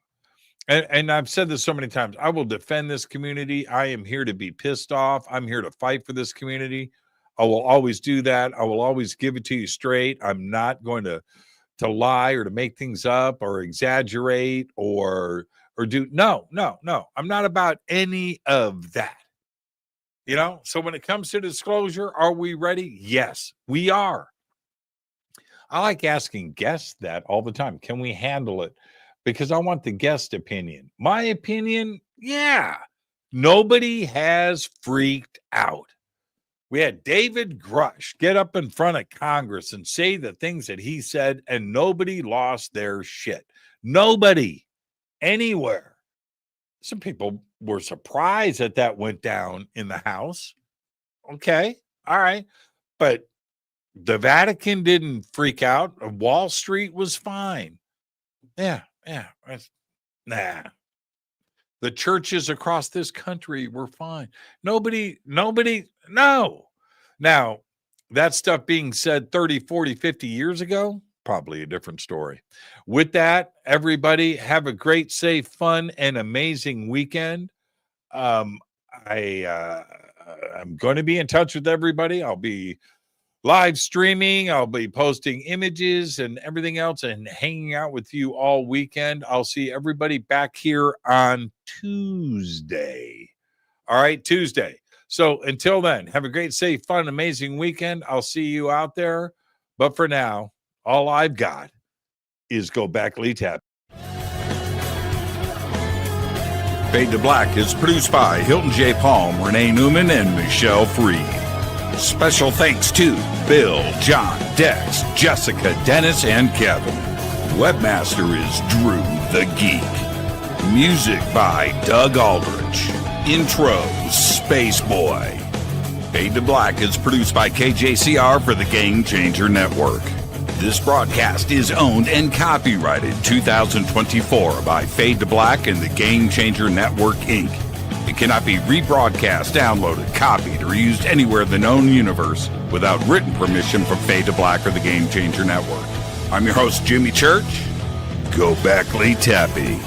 S5: And I've said this so many times. I will defend this community. I am here to be pissed off. I'm here to fight for this community. I will always do that. I will always give it to you straight. I'm not going to lie or to make things up or exaggerate or do. No. I'm not about any of that. So when it comes to disclosure, are we ready? Yes, we are. I like asking guests that all the time. Can we handle it? Because I want the guest opinion. My opinion, yeah. Nobody has freaked out. We had David Grush get up in front of Congress and say the things that he said, and nobody lost their shit. Nobody, anywhere. Some people were surprised that went down in the House. Okay, all right. But the Vatican didn't freak out. Wall Street was fine. Yeah. Nah. The churches across this country were fine. Nobody, no. Now, that stuff being said 30, 40, 50 years ago, probably a different story. With that, everybody have a great, safe, fun, and amazing weekend. I'm going to be in touch with everybody. I'll be live streaming. I'll be posting images and everything else and hanging out with you all weekend. I'll see everybody back here on Tuesday. All right, Tuesday. So until then, have a great, safe, fun, amazing weekend. I'll see you out there. But for now, all I've got is go back, Lee Tap. Fade to Black is produced by Hilton J. Palm, Renee Newman, and Michelle Freed. Special thanks to Bill, John, Dex, Jessica, Dennis, and Kevin. Webmaster is Drew the Geek. Music by Doug Aldrich. Intro, Space Boy. Fade to Black is produced by KJCR for the Game Changer Network. This broadcast is owned and copyrighted 2024 by Fade to Black and the Game Changer Network, Inc. It cannot be rebroadcast, downloaded, copied, or used anywhere in the known universe without written permission from Fade to Black or the Game Changer Network. I'm your host, Jimmy Church. Go back, Lee Tappy.